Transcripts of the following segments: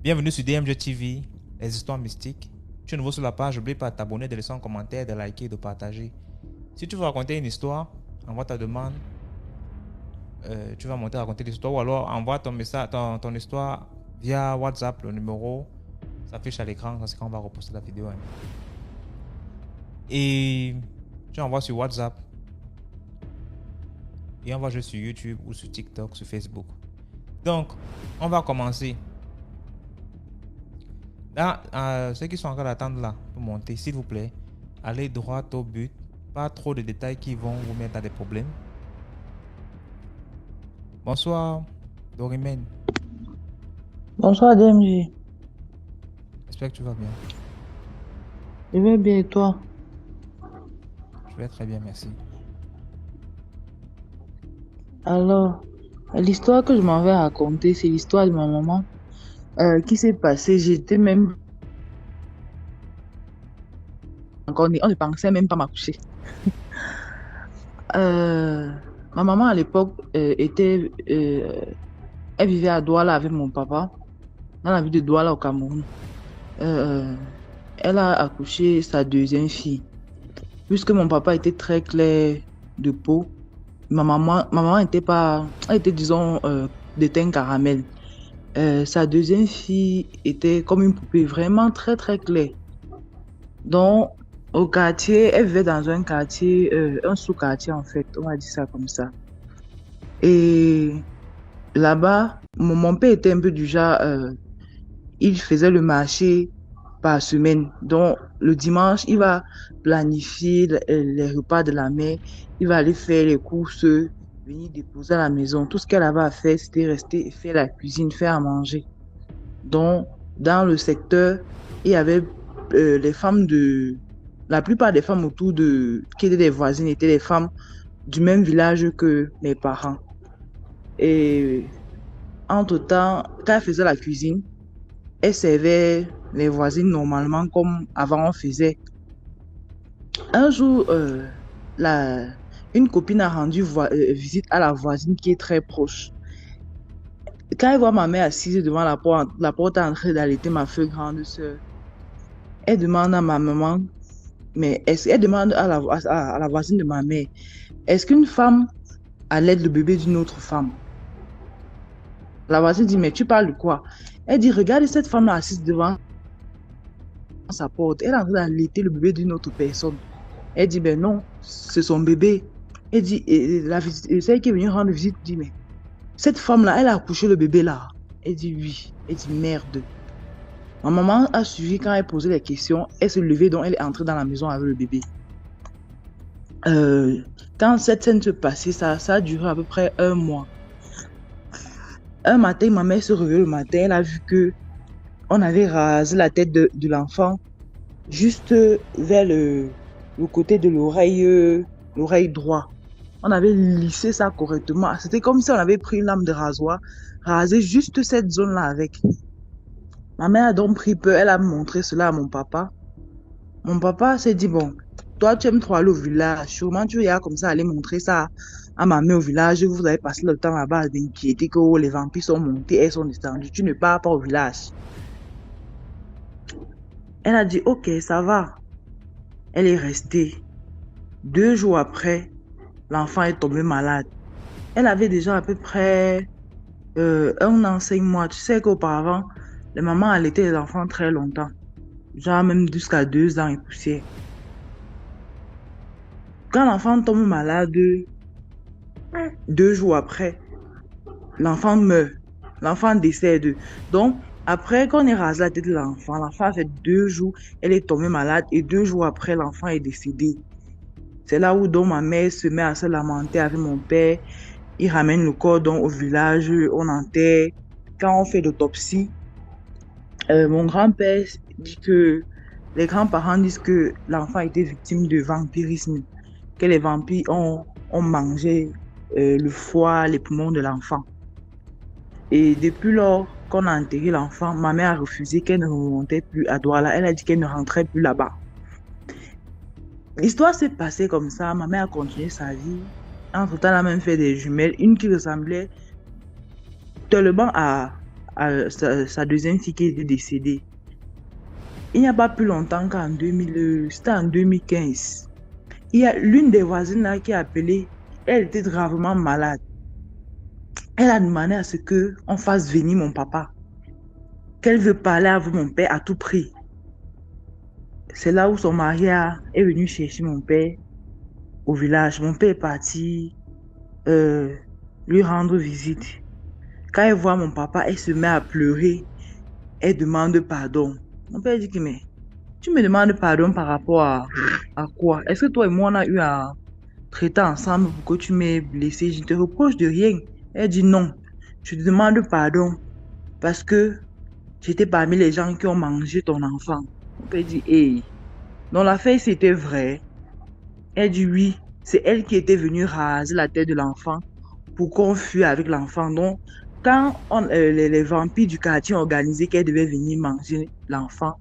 Bienvenue sur DMG TV, les histoires mystiques. Tu es nouveau sur la page, n'oublie pas de t'abonner, de laisser un commentaire, de liker et de partager. Si tu veux raconter une histoire, envoie ta demande. Tu vas monter à raconter l'histoire ou alors envoie ton message, ton histoire via WhatsApp. Le numéro s'affiche à l'écran quand on va reposter la vidéo. Et tu envoies sur WhatsApp et envoie sur YouTube ou sur TikTok, sur Facebook. Donc, on va commencer. Là, ceux qui sont encore d'attendre là pour monter, s'il vous plaît, allez droit au but. Pas trop de détails qui vont vous mettre dans des problèmes. Bonsoir, Dorimène. Bonsoir DMG. J'espère que tu vas bien. Je vais bien et toi? Je vais très bien, merci. Alors, l'histoire que je m'en vais raconter, c'est l'histoire de ma maman qui s'est passée. J'étais même encore née. On ne pensait même pas m'accoucher. Ma maman à l'époque elle vivait à Douala avec mon papa, dans la ville de Douala au Cameroun. Elle a accouché sa deuxième fille. Puisque mon papa était très clair de peau, ma maman était pas, elle était disons de teint caramel. Sa deuxième fille était comme une poupée, vraiment très très claire. Donc au quartier, elle vivait dans un quartier, un sous-quartier en fait, on va dire ça comme ça. Et là-bas, mon père était un peu du genre, il faisait le marché par semaine. Donc, le dimanche, il va planifier les repas de la mère. Il va aller faire les courses, venir déposer à la maison. Tout ce qu'elle avait à faire, c'était rester et faire la cuisine, faire à manger. Donc, dans le secteur, il y avait les femmes de... La plupart des femmes qui étaient des voisines étaient des femmes du même village que mes parents. Et entre-temps, quand elle faisait la cuisine, elle servait les voisines normalement comme avant on faisait. Un jour, une copine a rendu visite à la voisine qui est très proche. Quand elle voit ma mère assise devant la porte en train d'allaiter ma feu grande sœur, elle demande à ma maman, elle demande à la voisine de ma mère, est-ce qu'une femme allaite le bébé d'une autre femme? La voisine dit, mais tu parles de quoi? Elle dit, regarde cette femme-là assise devant sa porte. Elle est en train d'allaiter le bébé d'une autre personne. Elle dit, ben non, c'est son bébé. Elle dit, celle qui est venue rendre visite dit, mais cette femme-là, elle a accouché le bébé là. Elle dit, oui. Elle dit, merde. Ma maman a suivi quand elle posait les questions. Elle se levait, donc elle est entrée dans la maison avec le bébé. Quand cette scène se passait, ça a duré à peu près 1 mois. Un matin, ma mère se réveille le matin, elle a vu que on avait rasé la tête de l'enfant juste vers le côté de l'oreille droite. On avait lissé ça correctement. C'était comme si on avait pris une lame de rasoir, rasé juste cette zone-là avec. Ma mère a donc pris peur, elle a montré cela à mon papa. Mon papa s'est dit, bon, toi tu aimes trop aller au village, sûrement tu vas comme ça aller montrer ça à ma mère au village, vous avez passé le temps là-bas à t'inquiéter que les vampires sont montés, elles sont descendues, tu ne pars pas au village. Elle a dit, ok, ça va. Elle est restée. 2 jours après, l'enfant est tombé malade. Elle avait déjà à peu près 1 an, 5 mois. Tu sais qu'auparavant, les mamans allaitaient les enfants très longtemps. Genre même jusqu'à 2 ans et poussière. Quand l'enfant tombe malade, 2 jours après, l'enfant meurt. L'enfant décède. Donc, après qu'on ait rasé la tête de l'enfant a fait 2 jours, elle est tombée malade et 2 jours après, l'enfant est décédé. C'est là où donc ma mère se met à se lamenter avec mon père. Il ramène le corps donc au village, on enterre. Quand on fait l'autopsie, mon grand-père dit que les grands-parents disent que l'enfant était victime de vampirisme, que les vampires ont mangé le foie, les poumons de l'enfant. Et depuis lors qu'on a enterré l'enfant, ma mère a refusé qu'elle ne remontait plus à Douala. Elle a dit qu'elle ne rentrait plus là-bas. L'histoire s'est passée comme ça. Ma mère a continué sa vie. Entre-temps, elle a même fait des jumelles, une qui ressemblait tellement à sa deuxième fille qui était décédée. Il n'y a pas plus longtemps qu'en 2000, c'était en 2015. Il y a l'une des voisines là qui a appelé, elle était gravement malade. Elle a demandé à ce qu'on fasse venir mon papa, qu'elle veut parler avec mon père à tout prix. C'est là où son mari est venu chercher mon père au village. Mon père est parti lui rendre visite. Quand elle voit mon papa, elle se met à pleurer. Elle demande pardon. Mon père dit que, mais tu me demandes pardon par rapport à quoi? Est-ce que toi et moi, on a eu à traiter ensemble pour que tu m'aies blessé? Je ne te reproche de rien. Elle dit non. Je te demande pardon parce que j'étais parmi les gens qui ont mangé ton enfant. Mon père dit, hey. Donc l'affaire, c'était vrai. Elle dit oui. C'est elle qui était venue raser la tête de l'enfant pour qu'on fuit avec l'enfant. Donc, quand les vampires du quartier ont organisé qu'elle devait venir manger l'enfant,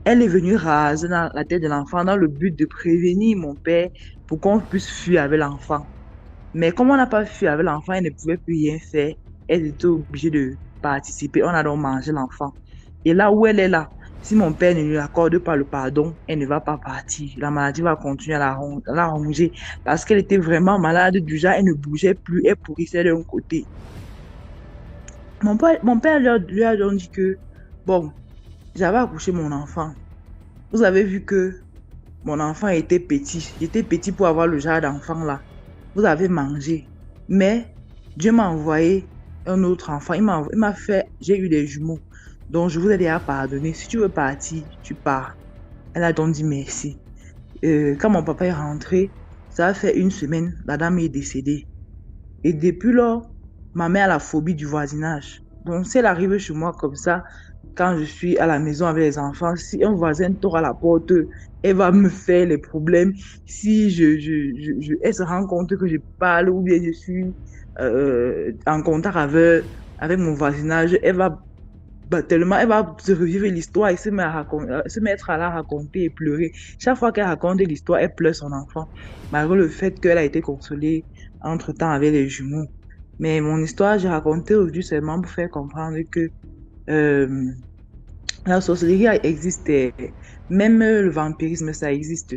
elle est venue raser la tête de l'enfant dans le but de prévenir mon père pour qu'on puisse fuir avec l'enfant. Mais comme on n'a pas fui avec l'enfant, elle ne pouvait plus rien faire. Elle était obligée de participer. On a donc mangé l'enfant. Et là où elle est là, si mon père ne lui accorde pas le pardon, elle ne va pas partir. La maladie va continuer à la ronger parce qu'elle était vraiment malade du genre, elle ne bougeait plus, elle pourrissait d'un côté. Mon père lui a donc dit que, bon, j'avais accouché mon enfant. Vous avez vu que mon enfant était petit. J'étais petit pour avoir le genre d'enfant là. Vous avez mangé. Mais Dieu m'a envoyé un autre enfant. Il m'a fait, j'ai eu des jumeaux. Donc je vous ai déjà pardonné. Si tu veux partir, tu pars. Elle a donc dit merci. Quand mon papa est rentré, ça a fait 1 semaine, la dame est décédée. Et depuis lors, ma mère a la phobie du voisinage. Donc si elle arrive chez moi comme ça, quand je suis à la maison avec les enfants, si un voisin toque à la porte, elle va me faire les problèmes. Si elle se rend compte que je parle ou bien je suis en contact avec mon voisinage, elle va tellement, elle va se revivre l'histoire et se mettre à la raconter et pleurer. Chaque fois qu'elle raconte l'histoire, elle pleure son enfant, malgré le fait qu'elle a été consolée entre-temps avec les jumeaux. Mais mon histoire, j'ai raconté aujourd'hui seulement pour faire comprendre que la sorcellerie existe, même le vampirisme, ça existe.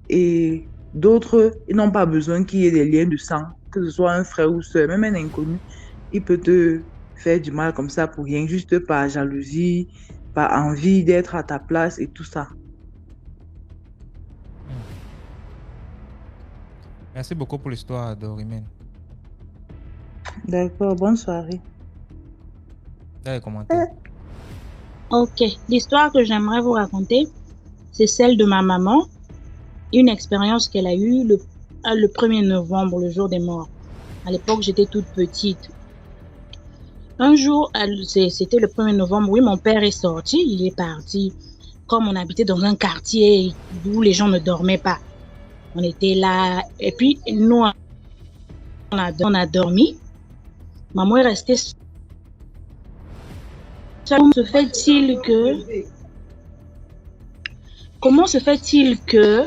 Et d'autres, ils n'ont pas besoin qu'il y ait des liens de sang, que ce soit un frère ou soeur, même un inconnu, il peut te faire du mal comme ça pour rien, juste par jalousie, par envie d'être à ta place et tout ça. Merci beaucoup pour l'histoire, Dorimène. D'accord, bonne soirée. Dans les commentaires. Ok, l'histoire que j'aimerais vous raconter, c'est celle de ma maman. Une expérience qu'elle a eue le 1er novembre, le jour des morts. À l'époque, j'étais toute petite. Un jour, c'était le 1er novembre, oui, mon père est sorti, il est parti. Comme on habitait dans un quartier où les gens ne dormaient pas. On était là, et puis nous, on a dormi. Maman est restée seule. Comment se fait-il que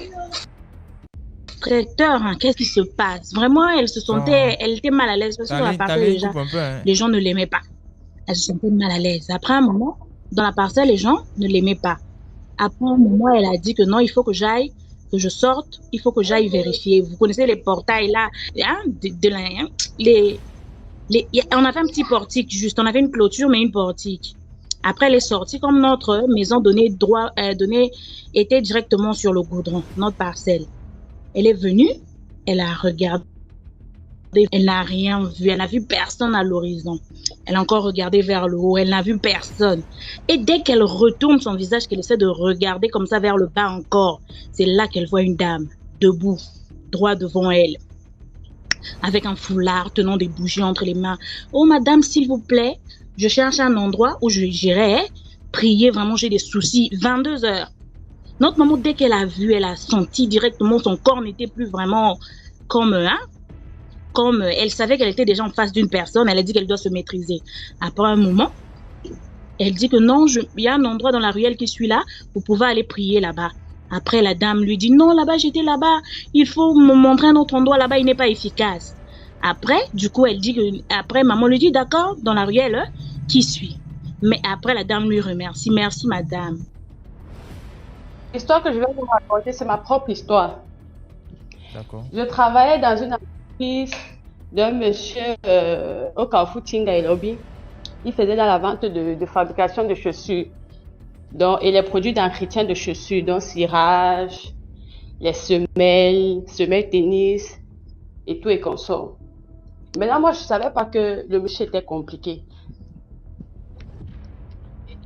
traiteur, hein, qu'est-ce qui se passe? Vraiment, elle était mal à l'aise parce que dans la parcelle, les gens ne l'aimaient pas. Elle se sentait mal à l'aise. Après un moment, dans la parcelle, les gens ne l'aimaient pas. Après un moment, elle a dit que non, il faut que j'aille, que je sorte, il faut que j'aille vérifier. Vous connaissez les portails là, hein, on avait un petit portique juste, on avait une clôture mais une portique. Après, elle est sortie comme notre maison était directement sur le goudron, notre parcelle. Elle est venue, elle a regardé, elle n'a rien vu, elle n'a vu personne à l'horizon. Elle a encore regardé vers le haut, elle n'a vu personne. Et dès qu'elle retourne son visage, qu'elle essaie de regarder comme ça vers le bas encore, c'est là qu'elle voit une dame, debout, droit devant elle, avec un foulard, tenant des bougies entre les mains. « Oh madame, s'il vous plaît, je cherche un endroit où j'irai prier, vraiment j'ai des soucis. » 22 heures. Notre maman, dès qu'elle a vu, elle a senti directement, son corps n'était plus vraiment comme elle savait qu'elle était déjà en face d'une personne, elle a dit qu'elle doit se maîtriser. Après un moment, elle dit que non, il y a un endroit dans la ruelle qui suit là, vous pouvez aller prier là-bas. Après, la dame lui dit, non, là-bas, j'étais là-bas. Il faut me montrer un autre endroit là-bas, il n'est pas efficace. Après, du coup, elle dit que, après, maman lui dit, d'accord, dans la ruelle, qui suit? Mais après, la dame lui remercie. Merci, madame. L'histoire que je vais vous raconter, c'est ma propre histoire. D'accord. Je travaillais dans une entreprise d'un monsieur au Carrefour Tinga et Lobby. Il faisait dans la vente de fabrication de chaussures et les produits d'entretien de chaussures, dont cirage, les semelles tennis et tout et consort. Mais là, moi, je ne savais pas que le monsieur était compliqué.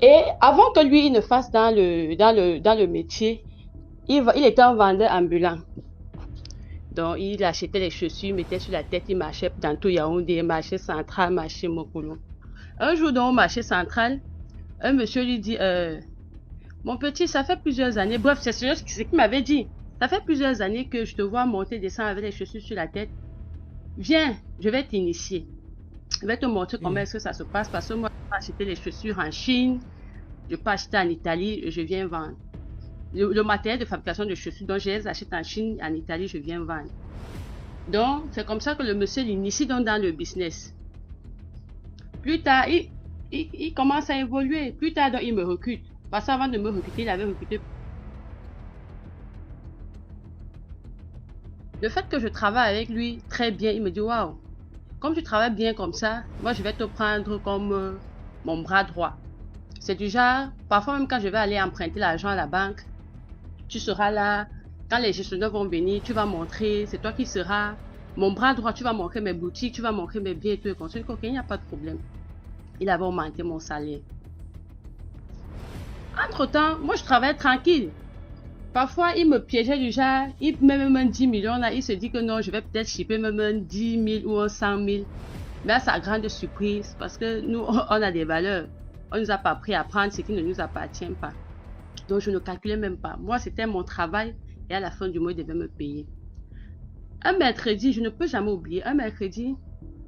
Et avant que lui, il ne fasse dans le métier, il était un vendeur ambulant. Donc, il achetait les chaussures, mettait sur la tête, il marchait dans tout Yaoundé, marché central, marché Mokolo. Un jour, dans le marché central, un monsieur lui dit, mon petit, ça fait plusieurs années, bref, c'est ce qu'il m'avait dit. Ça fait plusieurs années que je te vois monter, descendre avec les chaussures sur la tête. Viens, je vais t'initier. Je vais te montrer comment est-ce que ça se passe, parce que moi, je peux acheter les chaussures en Chine, je peux acheter en Italie, je viens vendre. Le matériel de fabrication de chaussures, donc je les achète en Chine, en Italie, je viens vendre. Donc, c'est comme ça que le monsieur l'initie dans le business. Plus tard, il commence à évoluer. Plus tard, donc, il me recrute. Parce qu'avant de me recruter, il avait recruté. Le fait que je travaille avec lui très bien, il me dit, waouh, comme tu travailles bien comme ça, moi, je vais te prendre comme mon bras droit. C'est du genre, parfois même quand je vais aller emprunter l'argent à la banque, tu seras là, quand les gestionnaires vont venir, tu vas montrer, c'est toi qui seras mon bras droit, tu vas montrer mes boutiques, tu vas montrer mes biens et tout, et comme ça, ok, il n'y a pas de problème. Il avait augmenté mon salaire. Entre-temps, moi je travaille tranquille. Parfois, il me piégeait du genre, il met même 10 millions là, il se dit que non, je vais peut-être shipper même 10 000 ou 100 000. Mais à sa grande surprise, parce que nous, on a des valeurs. On ne nous a pas appris à prendre ce qui ne nous appartient pas. Donc, je ne calculais même pas. Moi, c'était mon travail et à la fin du mois, il devait me payer. Un mercredi, je ne peux jamais oublier, un mercredi,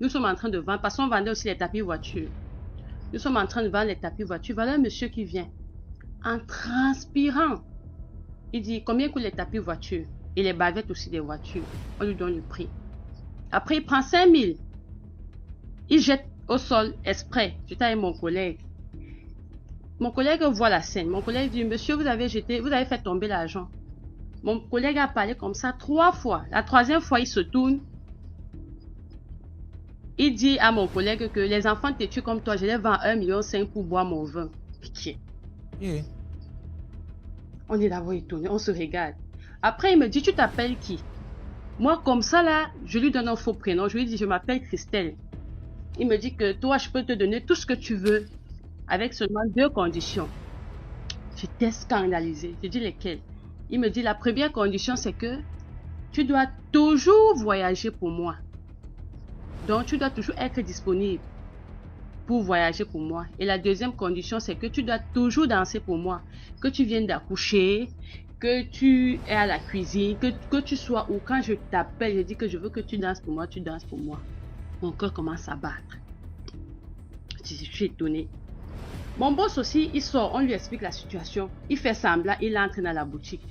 nous sommes en train de vendre, parce qu'on vendait aussi les tapis voitures. Nous sommes en train de vendre les tapis voitures. Voilà un monsieur qui vient, en transpirant. Il dit, combien coûtent les tapis voitures? Et les bavettes aussi des voitures. On lui donne le prix. Après, il prend 5 000. Il jette au sol exprès. J'étais avec mon collègue. Mon collègue voit la scène. Mon collègue dit, monsieur, vous avez fait tomber l'argent. Mon collègue a parlé comme ça 3 fois. La 3e fois, il se tourne. Il dit à mon collègue que les enfants têtus comme toi, je les vends 1,5 million pour boire mon vin. Pitié. Yeah. On est là-bas étonné, on se regarde. Après, il me dit, tu t'appelles qui? Moi, comme ça, là, je lui donne un faux prénom. Je lui dis, je m'appelle Christelle. Il me dit que toi, je peux te donner tout ce que tu veux, avec seulement 2 conditions. J'étais scandalisée. Je dis lesquelles? Il me dit, la première condition, c'est que tu dois toujours voyager pour moi. Donc, tu dois toujours être disponible pour voyager pour moi. Et la deuxième condition, c'est que tu dois toujours danser pour moi. Que tu viennes d'accoucher, que tu es à la cuisine, que tu sois où. Quand je t'appelle, je dis que je veux que tu danses pour moi, tu danses pour moi. Mon cœur commence à battre. Je suis étonnée. Mon boss aussi, il sort, on lui explique la situation. Il fait semblant, il entre dans la boutique.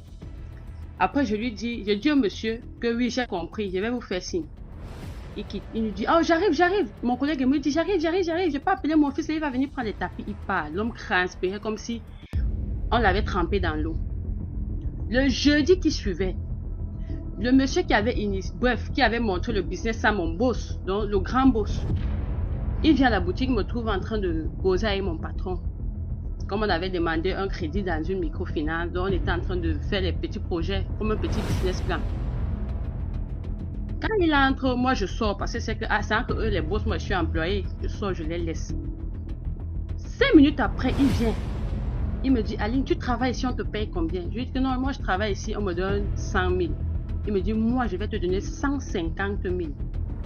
Après, je dis au monsieur que oui, j'ai compris, je vais vous faire signe. Il quitte. Il nous dit, oh, j'arrive. Mon collègue me dit, j'arrive. Je vais pas appeler mon fils, il va venir prendre les tapis. Il part. L'homme transpirait comme si on l'avait trempé dans l'eau. Le jeudi qui suivait, le monsieur qui avait montré le business à mon boss, donc le grand boss, il vient à la boutique, me trouve en train de causer avec mon patron. Comme on avait demandé un crédit dans une microfinance, donc on était en train de faire les petits projets, comme un petit business plan. Quand il entre, moi je sors parce que c'est entre eux les boss, moi je suis employé. Je sors, je les laisse. 5 minutes après, il vient. Il me dit, Aline, tu travailles ici, on te paye combien? Je lui dis que non, moi je travaille ici, on me donne 100 000. Il me dit, moi je vais te donner 150 000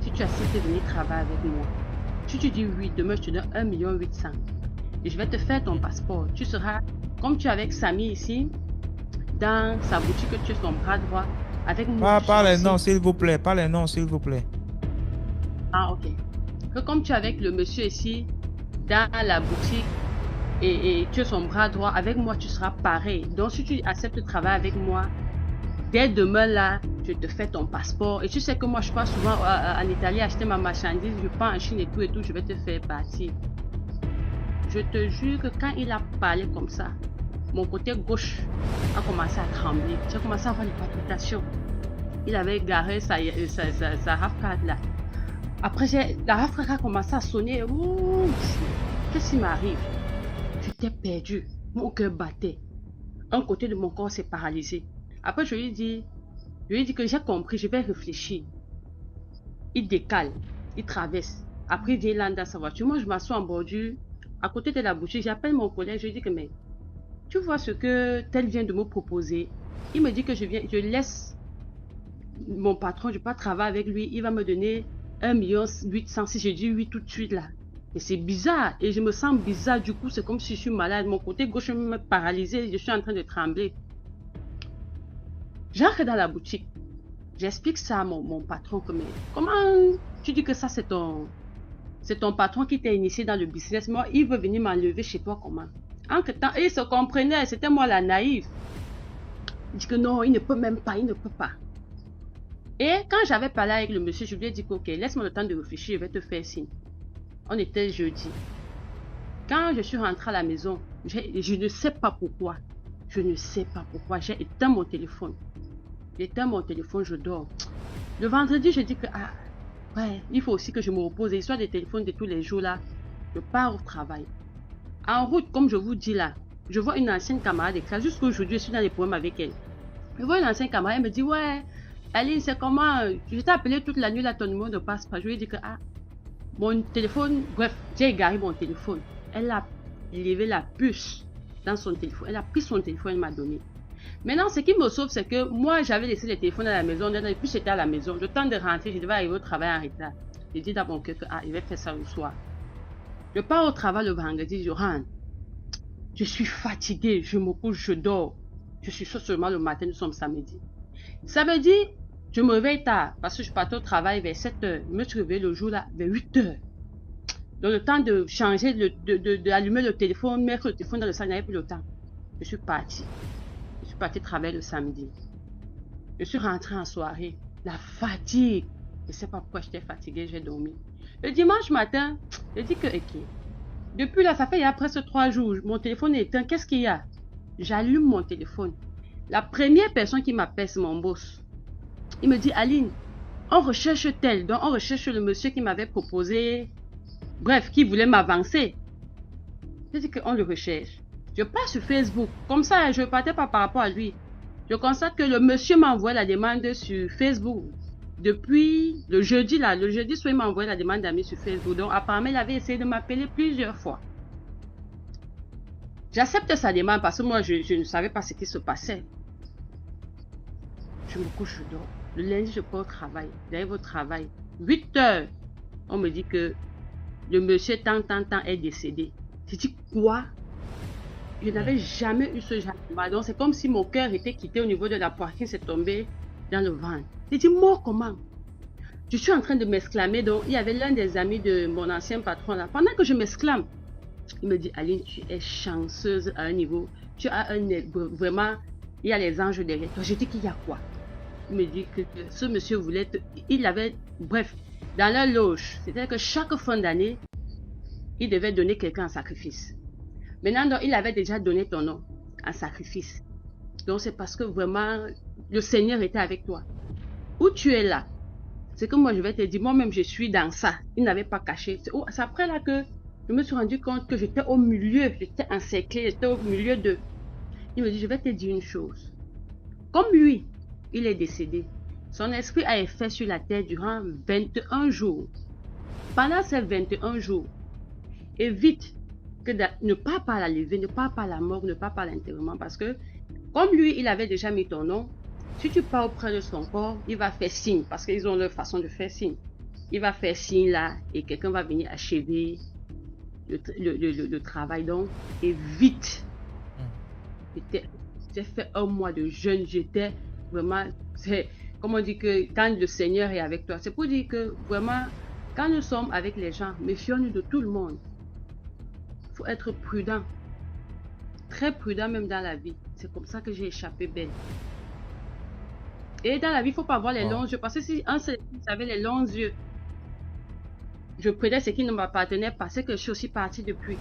si tu acceptes de venir travailler avec moi. Si tu dis oui, demain je te donne 1,8 million. Et je vais te faire ton passeport. Tu seras, comme tu es avec Samy ici, dans sa boutique, tu es son bras droit. Avec moi. Pas les noms, s'il vous plaît. Pas les noms, s'il vous plaît. Ah, ok. Que comme tu es avec le monsieur ici, dans la boutique, et tu es son bras droit, avec moi, tu seras pareil. Donc, si tu acceptes de travailler avec moi, dès demain, là, je te fais ton passeport. Et tu sais que moi, je pars souvent en Italie acheter ma marchandise, je pars en Chine et tout, je vais te faire partir. Je te jure que quand il a parlé comme ça, mon côté gauche a commencé à trembler. J'ai commencé à avoir des palpitations. Il avait garé sa RAV4 là. Après, la RAV4 a commencé à sonner. Ouh, qu'est-ce qui m'arrive? J'étais perdu. Mon cœur battait. Un côté de mon corps s'est paralysé. Après, je lui ai dit que j'ai compris, je vais réfléchir. Il décale, il traverse. Après, il vient là dans sa voiture. Moi, je m'assois en bordure, à côté de la boutique. J'appelle mon collègue, je lui dis que, mais tu vois ce que tel vient de me proposer. Il me dit que je laisse mon patron, je ne vais pas travailler avec lui. Il va me donner 1 800 000 si je dis oui tout de suite là. Et c'est bizarre. Et je me sens bizarre. Du coup, c'est comme si je suis malade. Mon côté gauche me paralysé. Je suis en train de trembler. J'entre dans la boutique. J'explique ça à mon patron. Que, mais comment tu dis que ça, c'est ton patron qui t'a initié dans le business. Moi, il veut venir m'enlever chez toi comment? Entre-temps, il se comprenait. C'était moi la naïve. Il dit que non, il ne peut même pas. Il ne peut pas. Et quand j'avais parlé avec le monsieur, je lui ai dit que, ok, laisse-moi le temps de réfléchir. Je vais te faire signe. On était jeudi. Quand je suis rentrée à la maison, je ne sais pas pourquoi. Je ne sais pas pourquoi. J'ai éteint mon téléphone. J'ai éteint mon téléphone, je dors. Le vendredi, je dis que, ouais, il faut aussi que je me repose. L'histoire des téléphones de tous les jours là, je pars au travail. En route, comme je vous dis là, je vois une ancienne camarade de classe. Jusqu'à aujourd'hui, je suis dans les problèmes avec elle. Je vois une ancienne camarade, elle me dit, ouais, Aline, c'est comment? Je t'ai appelé toute la nuit, là, ton numéro ne passe pas. Je lui ai dit que, mon téléphone, bref, j'ai égaré mon téléphone. Elle a levé la puce dans son téléphone. Elle a pris son téléphone, elle m'a donné. Maintenant, ce qui me sauve, c'est que moi, j'avais laissé le téléphone à la maison. Et puis, j'étais à la maison. Le temps de rentrer, je devais arriver au travail en retard. J'ai dit dans mon cœur que, je vais faire ça le soir. Je pars au travail le vendredi, je rentre. Je suis fatiguée, je me couche, je dors. Je suis sûre seulement le matin, nous sommes samedi. Samedi, je me réveille tard parce que je partais au travail vers 7h. Je me suis réveillée le jour là vers 8h. Donc le temps de changer, d'allumer le téléphone, mettre le téléphone dans le sac, il n'y avait plus le temps. Je suis partie. Je suis partie travailler le samedi. Je suis rentrée en soirée. La fatigue. Je ne sais pas pourquoi j'étais fatiguée, j'ai dormi. Le dimanche matin, je dis que, ok. Depuis là, ça fait il y a presque 3 jours. Mon téléphone est éteint. Qu'est-ce qu'il y a? J'allume mon téléphone. La première personne qui m'appelle, c'est mon boss. Il me dit, Aline, on recherche tel. Donc, on recherche le monsieur qui m'avait proposé. Bref, qui voulait m'avancer. Je dis qu'on le recherche. Je passe sur Facebook. Comme ça, je ne partais pas par rapport à lui. Je constate que le monsieur m'envoie la demande sur Facebook. Depuis le jeudi là, le jeudi soir, il m'a envoyé la demande d'amis sur Facebook. Donc, apparemment, il avait essayé de m'appeler plusieurs fois. J'accepte sa demande parce que moi, je ne savais pas ce qui se passait. Je me couche, je dors. Le lundi, je pars au travail. J'arrive au travail. 8h, on me dit que le monsieur tant est décédé. J'ai dit quoi? Je n'avais jamais eu ce genre de mal. Donc, c'est comme si mon cœur était quitté au niveau de la poitrine, c'est tombé dans le ventre. J'ai dit, mort comment? Je suis en train de m'exclamer. Donc, il y avait l'un des amis de mon ancien patron là. Pendant que je m'exclame, il me dit, Aline, tu es chanceuse à un niveau. Tu as vraiment, il y a les anges derrière toi. Je dis qu'il y a quoi? Il me dit que ce monsieur voulait, il avait, bref, dans leur loge, c'est-à-dire que chaque fin d'année, il devait donner quelqu'un en sacrifice. Maintenant, donc, il avait déjà donné ton nom en sacrifice. Donc, c'est parce que vraiment, le Seigneur était avec toi. Où tu es là, c'est que moi, je vais te dire, moi-même, je suis dans ça. Il n'avait pas caché. C'est après là que je me suis rendu compte que j'étais au milieu, j'étais encerclée, j'étais au milieu de... Il me dit, je vais te dire une chose. Comme lui, il est décédé. Son esprit a effet sur la terre durant 21 jours. Pendant ces 21 jours, évite que ne pas par la levée, ne pas par la mort, ne pas par l'enterrement. Parce que, comme lui, il avait déjà mis ton nom, si tu pars auprès de son corps, il va faire signe. Parce qu'ils ont leur façon de faire signe. Il va faire signe là et quelqu'un va venir achever le travail. Donc, évite. J'ai fait 1 mois de jeûne. J'étais vraiment... Comme on dit que quand le Seigneur est avec toi, c'est pour dire que vraiment, quand nous sommes avec les gens, méfions-nous de tout le monde. Il faut être prudent. très prudent même dans la vie. C'est comme ça que j'ai échappé belle. Et dans la vie, il ne faut pas avoir les longs yeux. Parce que si un seul avait les longs yeux, je prenais ce qui ne m'appartenait pas. C'est que je suis aussi partie depuis.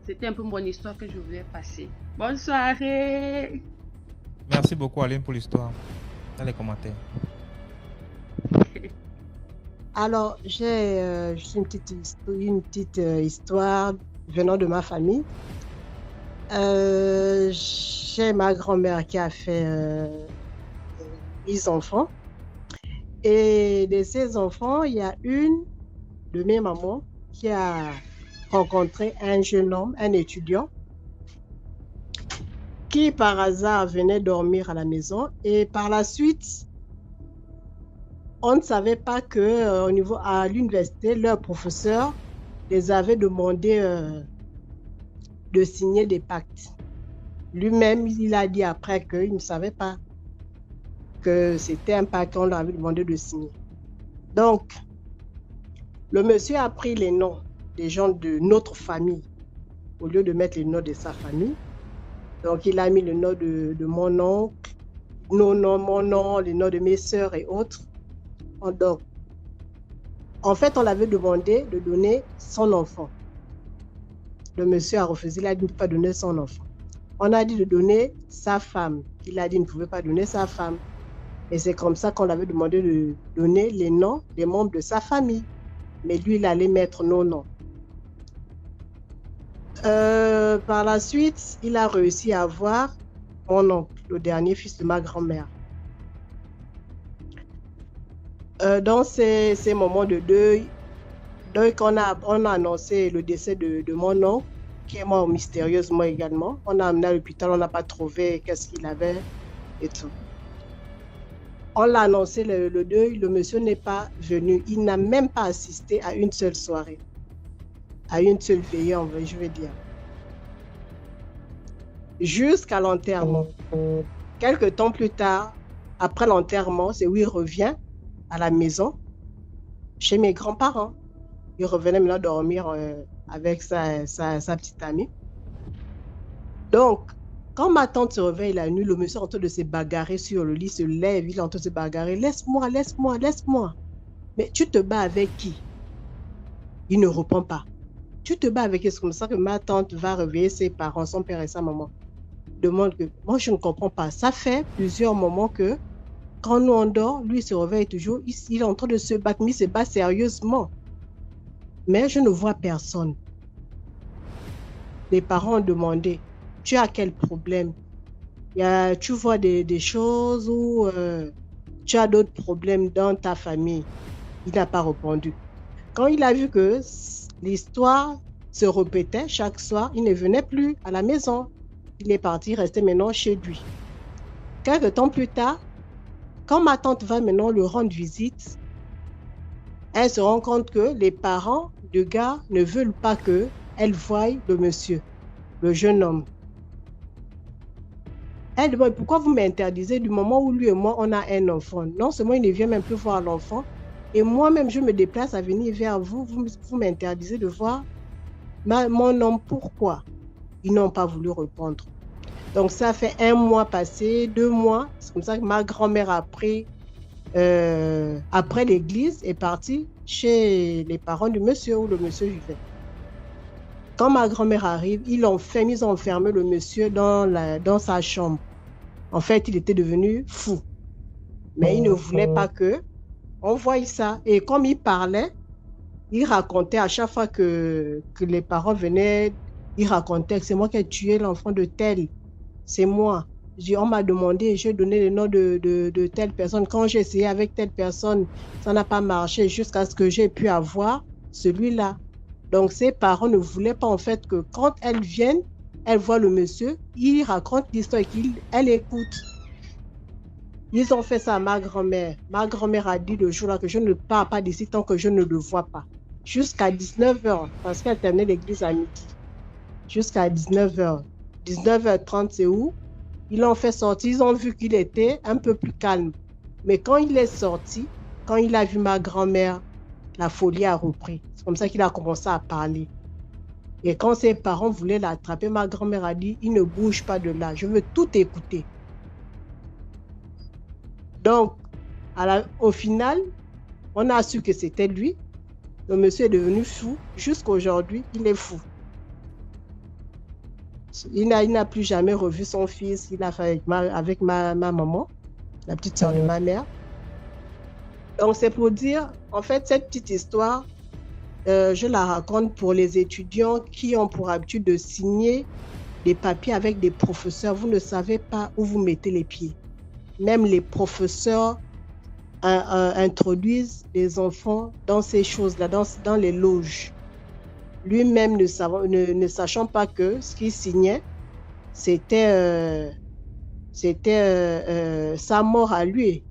C'était un peu mon histoire que je voulais passer. Bonne soirée. Merci beaucoup, Aline, pour l'histoire. Dans les commentaires. Alors, j'ai juste une petite histoire venant de ma famille. J'ai ma grand-mère qui a fait 10 enfants. Et de ces enfants, il y a une de mes mamans qui a rencontré un jeune homme, un étudiant, qui par hasard venait dormir à la maison. Et par la suite, on ne savait pas que au niveau à l'université, leur professeur les avait demandé de signer des pactes. Lui-même, il a dit après qu'il ne savait pas que c'était un pacte qu'on leur avait demandé de signer. Donc, le monsieur a pris les noms des gens de notre famille au lieu de mettre les noms de sa famille. Donc, il a mis le nom de mon oncle, mon nom, les noms de mes sœurs et autres. Donc, en fait, on l'avait demandé de donner son enfant. Le monsieur a refusé, il a dit de ne pas donner son enfant. On a dit de donner sa femme. Il a dit qu'il ne pouvait pas donner sa femme. Et c'est comme ça qu'on l'avait demandé de donner les noms des membres de sa famille. Mais lui, il allait mettre nos noms. Par la suite, il a réussi à avoir mon oncle, le dernier fils de ma grand-mère. Dans ces moments de deuil, on a annoncé le décès de mon oncle, qui est mort mystérieusement également. On a amené à l'hôpital, on n'a pas trouvé qu'est-ce qu'il avait et tout. On l'a annoncé le deuil, le monsieur n'est pas venu. Il n'a même pas assisté à une seule soirée, à une seule veillée, je vais dire. Jusqu'à l'enterrement. Quelques temps plus tard, après l'enterrement, c'est où il revient à la maison, chez mes grands-parents. Il revenait maintenant dormir avec sa petite amie. Donc, quand ma tante se réveille la nuit, le monsieur est en train de se bagarrer sur le lit, se lève, il est en train de se bagarrer. Laisse-moi, laisse-moi, laisse-moi. Mais tu te bats avec qui? Il ne répond pas. Tu te bats avec qui? C'est comme ça que ma tante va réveiller ses parents, son père et sa maman. Demande que, moi je ne comprends pas. Ça fait plusieurs moments que quand nous on dort, lui il se réveille toujours, il est en train de se battre, mais il se bat sérieusement. Mais je ne vois personne. Les parents ont demandé, tu as quel problème? Tu vois des choses ou tu as d'autres problèmes dans ta famille? Il n'a pas répondu. Quand il a vu que l'histoire se répétait chaque soir, il ne venait plus à la maison. Il est parti, restait maintenant chez lui. Quelques temps plus tard, quand ma tante va maintenant le rendre visite, elle se rend compte que les parents du gars ne veulent pas qu'elle voie le monsieur, le jeune homme. Elle demande, pourquoi vous m'interdisez du moment où lui et moi, on a un enfant? Non seulement il ne vient même plus voir l'enfant, et moi-même, je me déplace à venir vers vous, vous m'interdisez de voir mon homme. Pourquoi? Ils n'ont pas voulu répondre. Donc, ça fait 1 mois passé, 2 mois. C'est comme ça que ma grand-mère a pris, après l'église, est partie chez les parents du monsieur où le monsieur vivait. Quand ma grand-mère arrive, ils ont enfermé le monsieur dans sa chambre. En fait, il était devenu fou. Mais il ne voulait pas qu'on voie ça. Et comme il parlait, il racontait à chaque fois que les parents venaient, il racontait que c'est moi qui ai tué l'enfant de tel. C'est moi. On m'a demandé, j'ai donné le nom de telle personne. Quand j'ai essayé avec telle personne, ça n'a pas marché jusqu'à ce que j'ai pu avoir celui-là. Donc, ses parents ne voulaient pas en fait que quand elles viennent, elles voient le monsieur, il raconte l'histoire et qu'elle écoute. Ils ont fait ça à ma grand-mère. Ma grand-mère a dit le jour-là que je ne pars pas d'ici tant que je ne le vois pas. Jusqu'à 19h, parce qu'elle terminait l'église à midi. Jusqu'à 19h. 19h30, c'est où? Ils l'ont fait sortir, ils ont vu qu'il était un peu plus calme. Mais quand il est sorti, quand il a vu ma grand-mère, la folie a repris. C'est comme ça qu'il a commencé à parler. Et quand ses parents voulaient l'attraper, ma grand-mère a dit, il ne bouge pas de là, je veux tout écouter. Donc, au final, on a su que c'était lui. Le monsieur est devenu fou. Jusqu'aujourd'hui, il est fou. Il n'a plus jamais revu son fils. Il a fait avec ma maman, la petite soeur de ma mère. Donc, c'est pour dire, en fait, cette petite histoire, je la raconte pour les étudiants qui ont pour habitude de signer des papiers avec des professeurs. Vous ne savez pas où vous mettez les pieds. Même les professeurs introduisent les enfants dans ces choses-là, dans les loges. Lui-même ne sachant pas que ce qu'il signait, c'était sa mort à lui.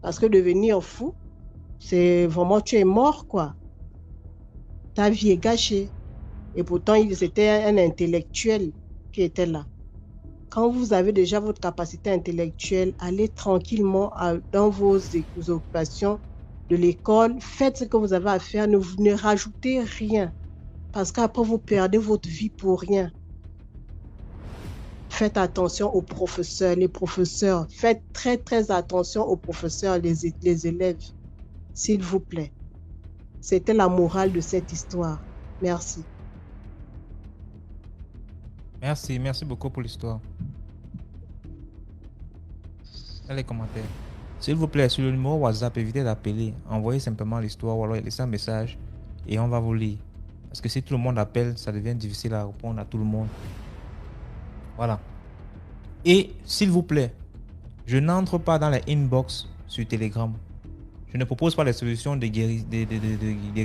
Parce que devenir fou, c'est vraiment tu es mort, quoi. Ta vie est gâchée. Et pourtant, c'était un intellectuel qui était là. Quand vous avez déjà votre capacité intellectuelle, allez tranquillement dans vos occupations de l'école, faites ce que vous avez à faire, ne rajoutez rien. Parce qu'après, vous perdez votre vie pour rien. Faites attention aux professeurs, les professeurs. Faites très, très attention aux professeurs, les élèves. S'il vous plaît. C'était la morale de cette histoire. Merci. Merci beaucoup pour l'histoire. Dans les commentaires. S'il vous plaît, sur le numéro WhatsApp, évitez d'appeler. Envoyez simplement l'histoire ou alors laissez un message et on va vous lire. Parce que si tout le monde appelle, ça devient difficile à répondre à tout le monde. Voilà. Et s'il vous plaît, je n'entre pas dans les inbox sur Telegram. Je ne propose pas les solutions de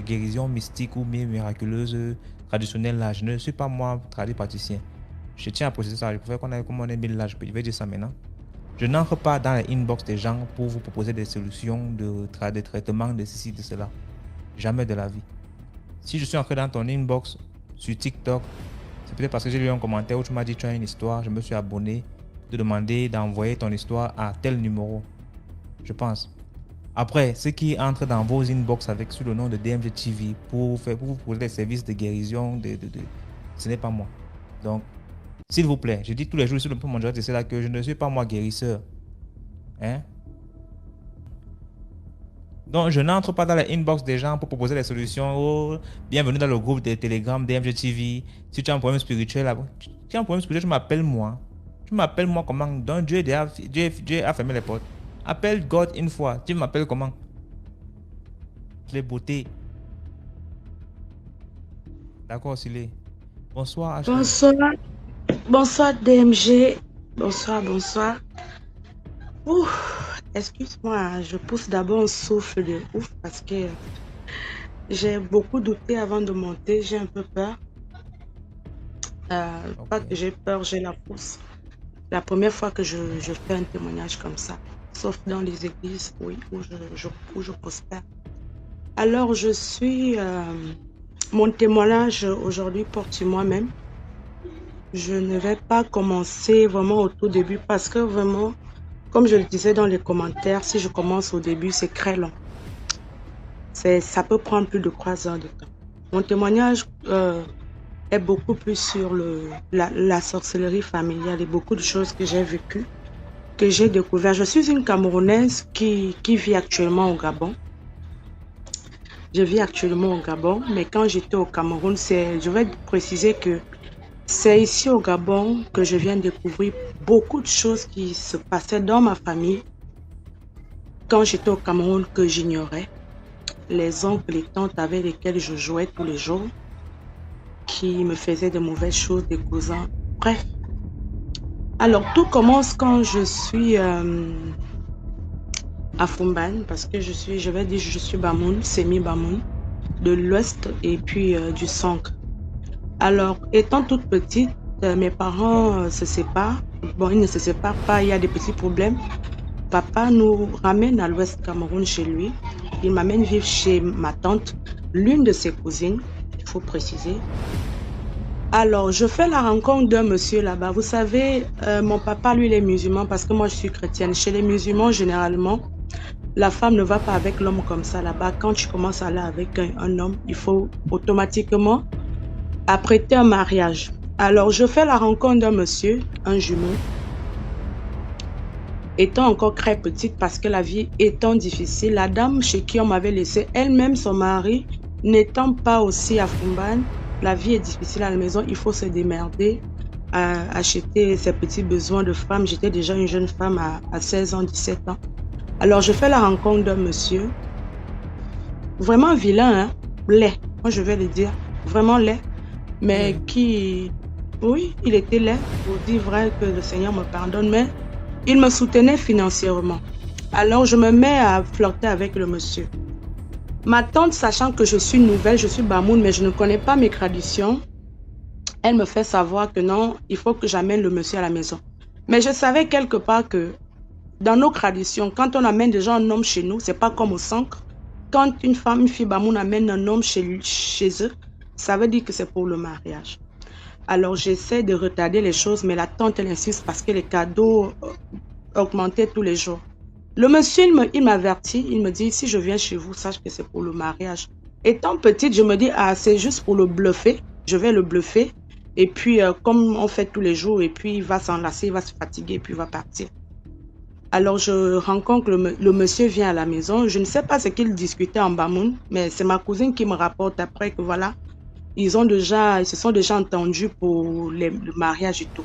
guérison mystique ou miraculeuse traditionnelle là. Je ne suis pas moi praticien. Je tiens à préciser ça. Je préfère qu'on ait comme on est mis là. Je vais dire ça maintenant. Je n'entre pas dans les inbox des gens pour vous proposer des solutions de traitement de ceci, de cela. Jamais de la vie. Si je suis entré dans ton inbox sur TikTok, c'est peut-être parce que j'ai lu un commentaire où tu m'as dit tu as une histoire. Je me suis abonné pour te demander d'envoyer ton histoire à tel numéro. Je pense. Après, ceux qui entrent dans vos inbox avec sous le nom de DMG TV pour vous proposer des services de guérison, ce n'est pas moi. Donc, s'il vous plaît, je dis tous les jours sur le mon direct, c'est là que je ne suis pas moi guérisseur. Hein? Donc, je n'entre pas dans les inbox des gens pour proposer des solutions. Oh, bienvenue dans le groupe de Telegram DMG TV. Si tu as un problème spirituel, tu m'appelles moi. Tu m'appelles moi comment? Donc, Dieu a fermé les portes. Appelle God une fois. Tu m'appelles comment? Les beautés. D'accord, Silé. Bonsoir. Ashley. Bonsoir. Bonsoir DMG. Bonsoir. Excuse-moi, je pousse d'abord un souffle de ouf parce que j'ai beaucoup douté avant de monter. J'ai un peu peur. Pas que j'ai peur, j'ai la pousse. La première fois que je fais un témoignage comme ça. Sauf dans les églises, oui, où je prospère. Alors, je suis... mon témoignage aujourd'hui porte sur moi-même. Je ne vais pas commencer vraiment au tout début parce que vraiment, comme je le disais dans les commentaires, si je commence au début, c'est très long. Ça peut prendre plus de 3 heures de temps. Mon témoignage est beaucoup plus sur la sorcellerie familiale et beaucoup de choses que j'ai vécues, que j'ai découvert. Je suis une Camerounaise qui vit actuellement au Gabon. Je vis actuellement au Gabon, mais quand j'étais au Cameroun, je vais préciser que c'est ici au Gabon que je viens découvrir beaucoup de choses qui se passaient dans ma famille quand j'étais au Cameroun que j'ignorais. Les oncles, les tantes avec lesquels je jouais tous les jours, qui me faisaient de mauvaises choses, des cousins, bref. Alors, tout commence quand je suis à Fumban, parce que je suis Bamoun, semi-Bamoun, de l'Ouest et puis du centre. Alors, étant toute petite, mes parents se séparent. Bon, ils ne se séparent pas, il y a des petits problèmes. Papa nous ramène à l'Ouest Cameroun chez lui. Il m'amène vivre chez ma tante, l'une de ses cousines, il faut préciser. Alors, je fais la rencontre d'un monsieur là-bas. Vous savez, mon papa, lui, il est musulman parce que moi, je suis chrétienne. Chez les musulmans, généralement, la femme ne va pas avec l'homme comme ça là-bas. Quand tu commences à aller avec un homme, il faut automatiquement apprêter un mariage. Alors, je fais la rencontre d'un monsieur, un jumeau, étant encore très petite parce que la vie étant difficile, la dame chez qui on m'avait laissé, elle-même son mari, n'étant pas aussi à Fumban, la vie est difficile à la maison, il faut se démerder, acheter ses petits besoins de femme. J'étais déjà une jeune femme à 16 ans, 17 ans. Alors, je fais la rencontre d'un monsieur, vraiment vilain, hein, laid, moi je vais le dire, vraiment laid, mais qui, oui, il était laid, pour dire vrai que le Seigneur me pardonne, mais il me soutenait financièrement. Alors, je me mets à flirter avec le monsieur. Ma tante, sachant que je suis nouvelle, je suis Bamoun, mais je ne connais pas mes traditions, elle me fait savoir que non, il faut que j'amène le monsieur à la maison. Mais je savais quelque part que dans nos traditions, quand on amène déjà un homme chez nous, c'est pas comme au centre. Quand une femme, une fille Bamoun amène un homme chez eux, ça veut dire que c'est pour le mariage. Alors j'essaie de retarder les choses, mais la tante elle insiste parce que les cadeaux augmentaient tous les jours. Le monsieur, il m'avertit, il me dit, si je viens chez vous, sache que c'est pour le mariage. Étant petite, je me dis, ah, c'est juste pour le bluffer, je vais le bluffer. Et puis, comme on fait tous les jours, et puis il va s'enlacer, il va se fatiguer, et puis il va partir. Alors, je rencontre le monsieur vient à la maison. Je ne sais pas ce qu'il discutait en Bamoun, mais c'est ma cousine qui me rapporte après que voilà, ils se sont déjà entendus pour le mariage et tout.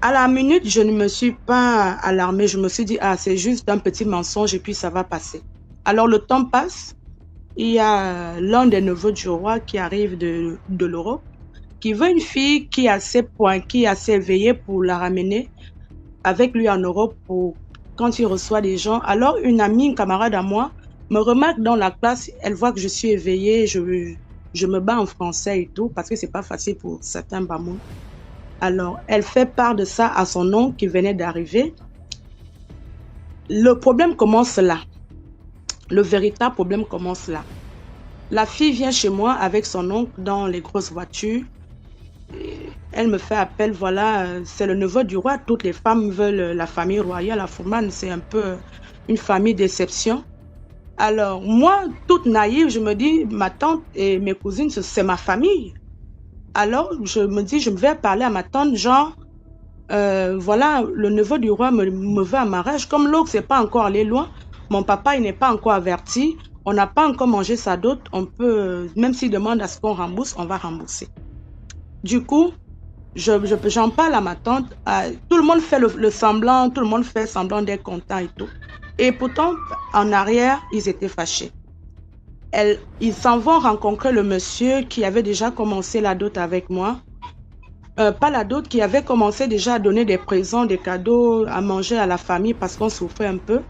À la minute, je ne me suis pas alarmée. Je me suis dit, ah, c'est juste un petit mensonge et puis ça va passer. Alors, le temps passe. Il y a l'un des neveux du roi qui arrive de l'Europe, qui veut une fille qui est assez éveillée pour la ramener avec lui en Europe pour quand il reçoit des gens. Alors, une amie, une camarade à moi, me remarque dans la classe. Elle voit que je suis éveillée. Je me bats en français et tout parce que c'est pas facile pour certains Bamoun. Alors, elle fait part de ça à son oncle qui venait d'arriver. Le problème commence là. Le véritable problème commence là. La fille vient chez moi avec son oncle dans les grosses voitures. Elle me fait appel, voilà, c'est le neveu du roi. Toutes les femmes veulent la famille royale. La Fumban, c'est un peu une famille d'exception. Alors, moi, toute naïve, je me dis, ma tante et mes cousines, c'est ma famille. Alors, je me dis, je vais parler à ma tante, genre, voilà, le neveu du roi me veut en mariage. Comme l'autre, c'est pas encore allé loin, mon papa, il n'est pas encore averti, on n'a pas encore mangé sa dot, on peut, même s'il demande à ce qu'on rembourse, on va rembourser. Du coup, j'en parle à ma tante, tout le monde fait le semblant, tout le monde fait semblant d'être content et tout. Et pourtant, en arrière, ils étaient fâchés. Ils s'en vont rencontrer le monsieur qui avait déjà commencé la dot avec moi. Pas la dot, qui avait commencé déjà à donner des présents, des cadeaux, à manger à la famille parce qu'on souffrait un peu.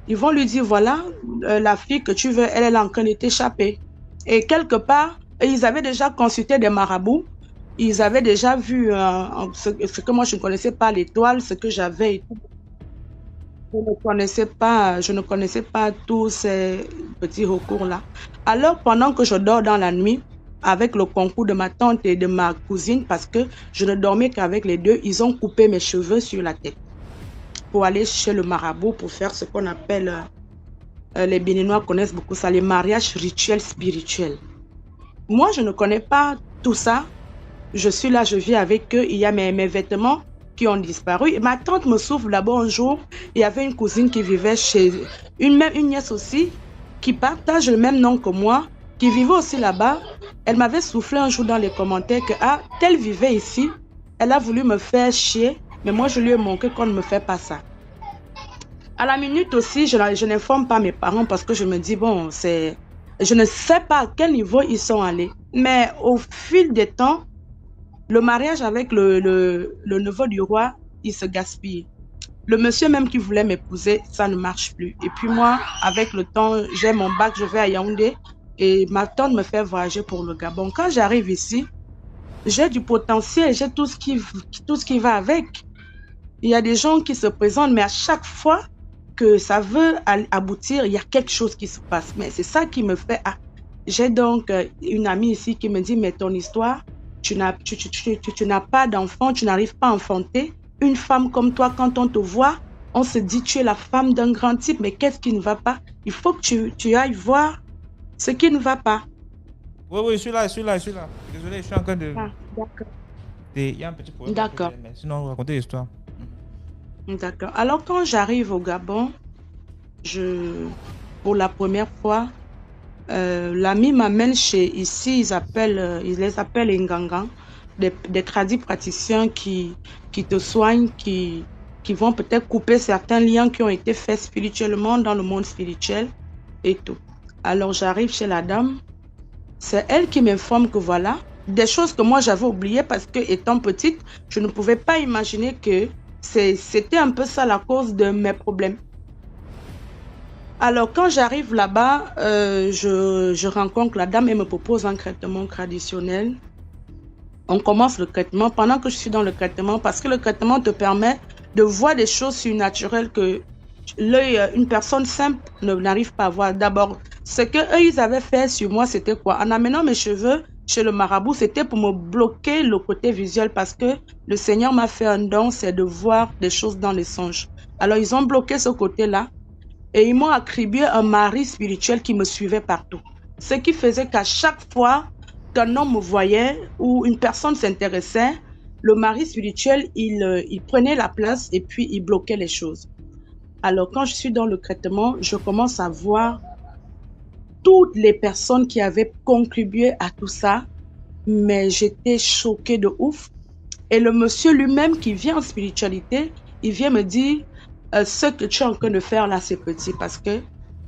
Ils vont lui dire, voilà, la fille que tu veux, elle est en train de t'échapper. Et quelque part, ils avaient déjà consulté des marabouts. Ils avaient déjà vu ce que moi je ne connaissais pas, l'étoile, ce que j'avais et tout. Je ne connaissais pas tous ces petits recours-là. Alors, pendant que je dors dans la nuit, avec le concours de ma tante et de ma cousine, parce que je ne dormais qu'avec les deux, ils ont coupé mes cheveux sur la tête pour aller chez le marabout pour faire ce qu'on appelle, les Béninois connaissent beaucoup ça, les mariages rituels spirituels. Moi, je ne connais pas tout ça. Je suis là, je vis avec eux, il y a mes vêtements qui ont disparu. Et ma tante me souffle là-bas un jour. Il y avait une cousine qui vivait chez une nièce aussi, qui partage le même nom que moi, qui vivait aussi là-bas. Elle m'avait soufflé un jour dans les commentaires que telle vivait ici. Elle a voulu me faire chier, mais moi je lui ai montré qu'on ne me fait pas ça. À la minute aussi, je n'informe pas mes parents parce que je me dis, bon, je ne sais pas à quel niveau ils sont allés. Mais au fil des temps, le mariage avec le neveu du roi, il se gaspille. Le monsieur même qui voulait m'épouser, ça ne marche plus. Et puis moi, avec le temps, j'ai mon bac, je vais à Yaoundé et ma tante me fait voyager pour le Gabon. Quand j'arrive ici, j'ai du potentiel, j'ai tout ce qui va avec. Il y a des gens qui se présentent, mais à chaque fois que ça veut aboutir, il y a quelque chose qui se passe. Mais c'est ça qui me fait... J'ai donc une amie ici qui me dit, mais ton histoire, tu n'as pas d'enfant, tu n'arrives pas à enfanter. Une femme comme toi, quand on te voit, on se dit tu es la femme d'un grand type, mais qu'est-ce qui ne va pas? Il faut que tu ailles voir ce qui ne va pas. Oui, oui, je suis là. Désolé, je suis en train de... Ah, d'accord. Il y a un petit problème. D'accord. Mais sinon, racontez l'histoire. D'accord. Alors, quand j'arrive au Gabon, pour la première fois, l'ami m'amène chez, ici, ils les appellent Nganga, des tradis praticiens qui te soignent, qui vont peut-être couper certains liens qui ont été faits spirituellement dans le monde spirituel et tout. Alors, j'arrive chez la dame. C'est elle qui m'informe que voilà, des choses que moi j'avais oubliées parce que étant petite, je ne pouvais pas imaginer que c'était un peu ça la cause de mes problèmes. Alors quand j'arrive là-bas, je rencontre la dame et me propose un traitement traditionnel. On commence le traitement pendant que je suis dans le traitement parce que le traitement te permet de voir des choses surnaturelles que l'œil, une personne simple n'arrive pas à voir. D'abord, ce qu'eux, ils avaient fait sur moi, c'était quoi? En amenant mes cheveux chez le marabout, c'était pour me bloquer le côté visuel parce que le Seigneur m'a fait un don, c'est de voir des choses dans les songes. Alors, ils ont bloqué ce côté-là et ils m'ont attribué un mari spirituel qui me suivait partout. Ce qui faisait qu'à chaque fois qu'un homme me voyait ou une personne s'intéressait, le mari spirituel, il prenait la place et puis il bloquait les choses. Alors, quand je suis dans le traitement, je commence à voir toutes les personnes qui avaient contribué à tout ça, mais j'étais choquée de ouf. Et le monsieur lui-même qui vient en spiritualité, il vient me dire, ce que tu es en train de faire là, c'est petit parce que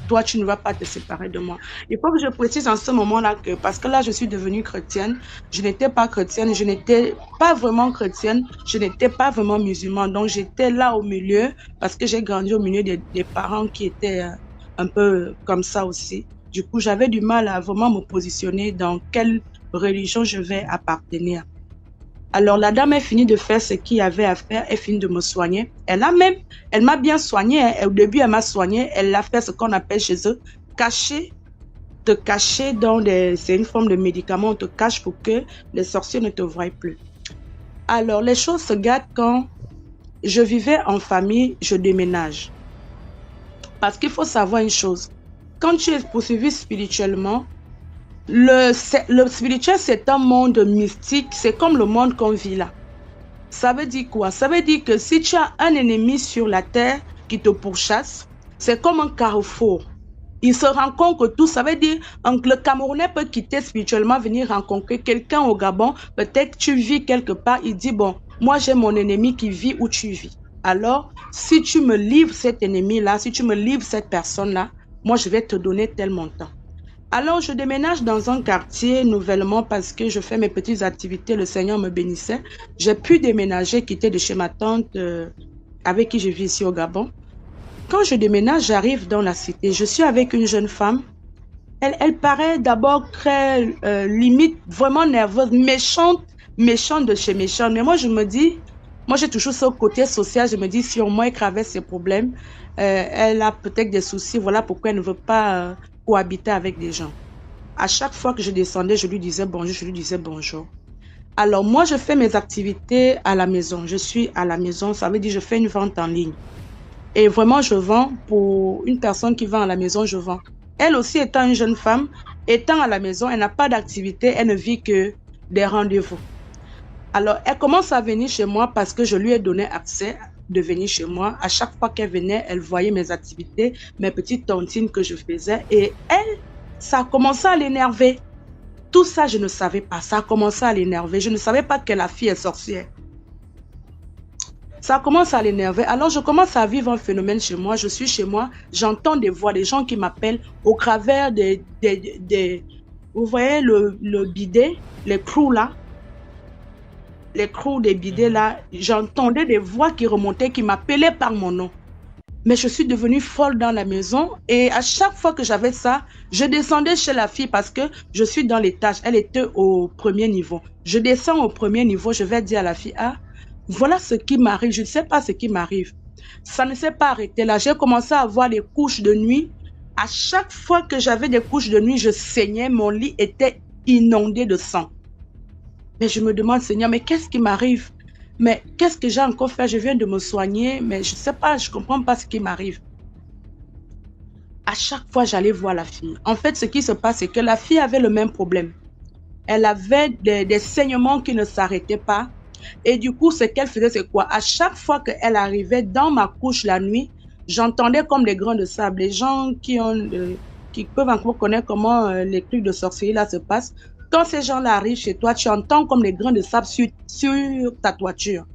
toi, tu ne vas pas te séparer de moi. Il faut que je précise en ce moment-là que, parce que là, je suis devenue chrétienne, je n'étais pas chrétienne, je n'étais pas vraiment chrétienne, je n'étais pas vraiment musulmane. Donc, j'étais là au milieu parce que j'ai grandi au milieu des parents qui étaient un peu comme ça aussi. Du coup, j'avais du mal à vraiment me positionner dans quelle religion je vais appartenir. Alors, la dame a fini de faire ce qu'il y avait à faire, elle finit de me soigner. Elle m'a bien soignée. Au début, elle m'a soignée. Elle a fait ce qu'on appelle chez eux, te cacher c'est une forme de médicament, on te cache pour que les sorciers ne te voient plus. Alors, les choses se gâtent quand je vivais en famille, je déménage. Parce qu'il faut savoir une chose. Quand tu es poursuivi spirituellement, le spirituel, c'est un monde mystique, c'est comme le monde qu'on vit là. Ça veut dire quoi? Ça veut dire que si tu as un ennemi sur la terre qui te pourchasse, c'est comme un carrefour. Il se rencontre tout, ça veut dire que le Camerounais peut quitter spirituellement, venir rencontrer quelqu'un au Gabon. Peut-être tu vis quelque part, il dit, bon, moi j'ai mon ennemi qui vit où tu vis. Alors, si tu me livres cet ennemi-là, si tu me livres cette personne-là, moi je vais te donner tel montant. Alors, je déménage dans un quartier nouvellement parce que je fais mes petites activités. Le Seigneur me bénissait. J'ai pu déménager, quitter de chez ma tante avec qui je vis ici au Gabon. Quand je déménage, j'arrive dans la cité. Je suis avec une jeune femme. Elle paraît d'abord très limite, vraiment nerveuse, méchante de chez méchante. Mais moi, je me dis, moi j'ai toujours ce côté social. Je me dis, si au moins elle traverse ses problèmes, elle a peut-être des soucis. Voilà pourquoi elle ne veut pas... cohabiter avec des gens. À chaque fois que je descendais, je lui disais bonjour, Alors moi, je fais mes activités à la maison. Je suis à la maison, ça veut dire je fais une vente en ligne. Et vraiment, je vends pour une personne qui vend à la maison, je vends. Elle aussi étant une jeune femme, étant à la maison, elle n'a pas d'activité, elle ne vit que des rendez-vous. Alors, elle commence à venir chez moi parce que je lui ai donné accès de venir chez moi. À chaque fois qu'elle venait, elle voyait mes activités, mes petites tontines que je faisais. Et elle, ça a commencé à l'énerver. Tout ça, je ne savais pas. Ça a commencé à l'énerver. Je ne savais pas que la fille est sorcière. Ça commence à l'énerver. Alors, je commence à vivre un phénomène chez moi. Je suis chez moi. J'entends des voix, des gens qui m'appellent au travers des vous voyez le bidet, les crous là. Les crous des bidets là, j'entendais des voix qui remontaient, qui m'appelaient par mon nom. Mais je suis devenue folle dans la maison et à chaque fois que j'avais ça, je descendais chez la fille parce que je suis dans l'étage. Elle était au premier niveau. Je descends au premier niveau, je vais dire à la fille, ah, voilà ce qui m'arrive, je ne sais pas ce qui m'arrive. Ça ne s'est pas arrêté là. J'ai commencé à avoir des couches de nuit. À chaque fois que j'avais des couches de nuit, je saignais, mon lit était inondé de sang. Mais je me demande, Seigneur, mais qu'est-ce qui m'arrive? Mais qu'est-ce que j'ai encore fait? Je viens de me soigner, mais je ne sais pas, je ne comprends pas ce qui m'arrive. À chaque fois, j'allais voir la fille. En fait, ce qui se passe, c'est que la fille avait le même problème. Elle avait des saignements qui ne s'arrêtaient pas. Et du coup, ce qu'elle faisait, c'est quoi? À chaque fois qu'elle arrivait dans ma couche la nuit, j'entendais comme des grains de sable. Les gens qui peuvent encore connaître comment les trucs de sorcellerie là se passent. Quand ces gens-là arrivent chez toi, tu entends comme les grains de sable sur ta toiture.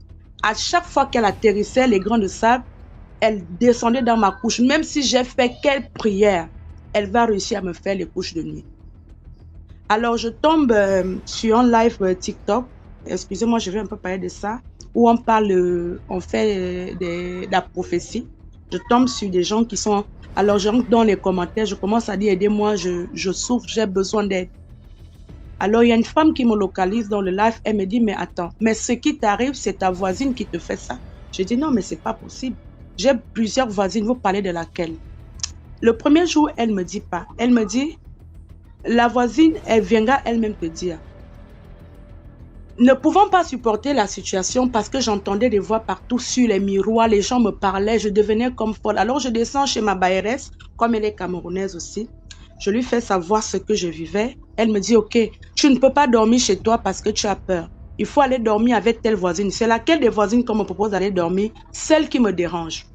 À chaque fois qu'elle atterrissait, les grains de sable, elle descendait dans ma couche. Même si j'ai fait quelle prière, elle va réussir à me faire les couches de nuit. Alors, je tombe sur un live TikTok. Excusez-moi, je vais un peu parler de ça. Où on parle, on fait de la prophétie. Je tombe sur des gens qui sont... Alors, je rentre dans les commentaires, je commence à dire, aidez-moi, je souffre, j'ai besoin d'aide. Alors, il y a une femme qui me localise dans le live. Elle me dit, mais attends, mais ce qui t'arrive, c'est ta voisine qui te fait ça. Je dis, non, mais c'est pas possible. J'ai plusieurs voisines, vous parlez de laquelle? Le premier jour, elle me dit pas. Elle me dit, la voisine, elle viendra elle-même te dire. Ne pouvant pas supporter la situation parce que j'entendais des voix partout sur les miroirs, les gens me parlaient, je devenais comme folle. Alors je descends chez ma bailleresse, comme elle est camerounaise aussi. Je lui fais savoir ce que je vivais. Elle me dit, ok, tu ne peux pas dormir chez toi parce que tu as peur. Il faut aller dormir avec telle voisine. C'est laquelle des voisines qu'on me propose d'aller dormir? Celle qui me dérange.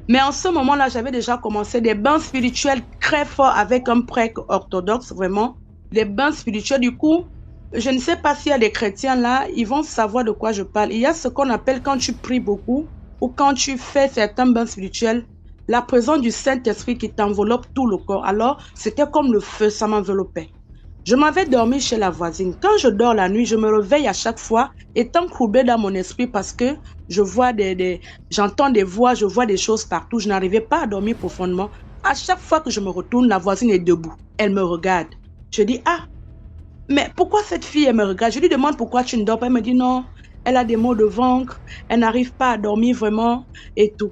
Mais en ce moment-là, j'avais déjà commencé des bains spirituels très forts avec un prêtre orthodoxe, vraiment. Des bains spirituels, du coup, je ne sais pas s'il y a des chrétiens là, ils vont savoir de quoi je parle. Il y a ce qu'on appelle quand tu pries beaucoup ou quand tu fais certains bains spirituels, la présence du Saint-Esprit qui t'enveloppe tout le corps. Alors, c'était comme le feu, ça m'enveloppait. Je m'avais dormi chez la voisine. Quand je dors la nuit, je me réveille à chaque fois, étant courbée dans mon esprit parce que je vois j'entends des voix, je vois des choses partout. Je n'arrivais pas à dormir profondément. À chaque fois que je me retourne, la voisine est debout. Elle me regarde. Je dis, ah, mais pourquoi cette fille, elle me regarde? Je lui demande pourquoi tu ne dors pas. Elle me dit non, elle a des maux de ventre, elle n'arrive pas à dormir vraiment et tout.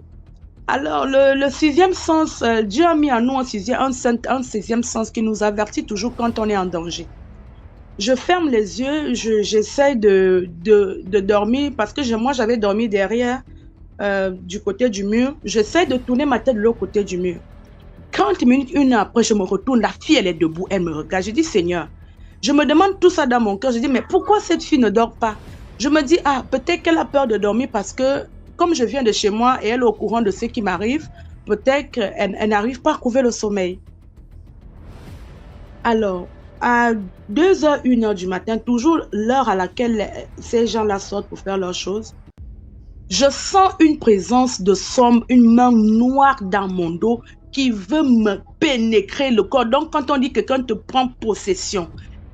Alors, le sixième sens, Dieu a mis en nous un sixième sens qui nous avertit toujours quand on est en danger. Je ferme les yeux, j'essaie de dormir parce que moi, j'avais dormi derrière, du côté du mur. J'essaie de tourner ma tête de l'autre côté du mur. 30 minutes, 1 heure après, je me retourne, la fille, elle est debout, elle me regarde. Je dis, Seigneur, je me demande tout ça dans mon cœur. Je dis, mais pourquoi cette fille ne dort pas? Je me dis, ah, peut-être qu'elle a peur de dormir parce que, comme je viens de chez moi et elle est au courant de ce qui m'arrive, peut-être qu'elle n'arrive pas à trouver le sommeil. Alors, à 2h, 1h du matin, toujours l'heure à laquelle ces gens-là sortent pour faire leurs choses, je sens une présence de sombre, une main noire dans mon dos qui veut me pénétrer le corps. Donc, quand on dit que quelqu'un te prend possession,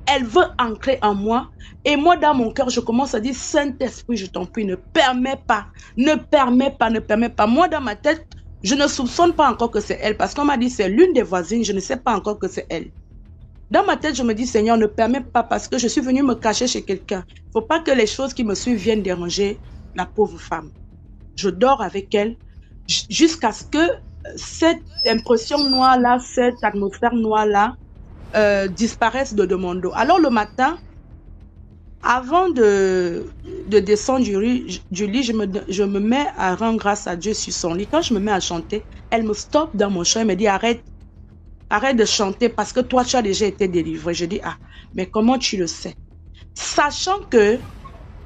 elle veut ancrer en moi. Et moi, dans mon cœur, je commence à dire, Saint-Esprit, je t'en prie, ne permets pas, ne permets pas, ne permets pas. Moi, dans ma tête, je ne soupçonne pas encore que c'est elle, parce qu'on m'a dit, c'est l'une des voisines, je ne sais pas encore que c'est elle. Dans ma tête, je me dis, Seigneur, ne permets pas, parce que je suis venue me cacher chez quelqu'un. Il ne faut pas que les choses qui me suivent viennent déranger la pauvre femme. Je dors avec elle, jusqu'à ce que cette impression noire-là, cette atmosphère noire-là, disparaissent de mon dos. Alors le matin, avant de descendre du lit, je me mets à rendre grâce à Dieu sur son lit. Quand je me mets à chanter, elle me stoppe dans mon chant, elle me dit, arrête de chanter parce que toi tu as déjà été délivré. Je dis, ah, mais comment tu le sais? Sachant que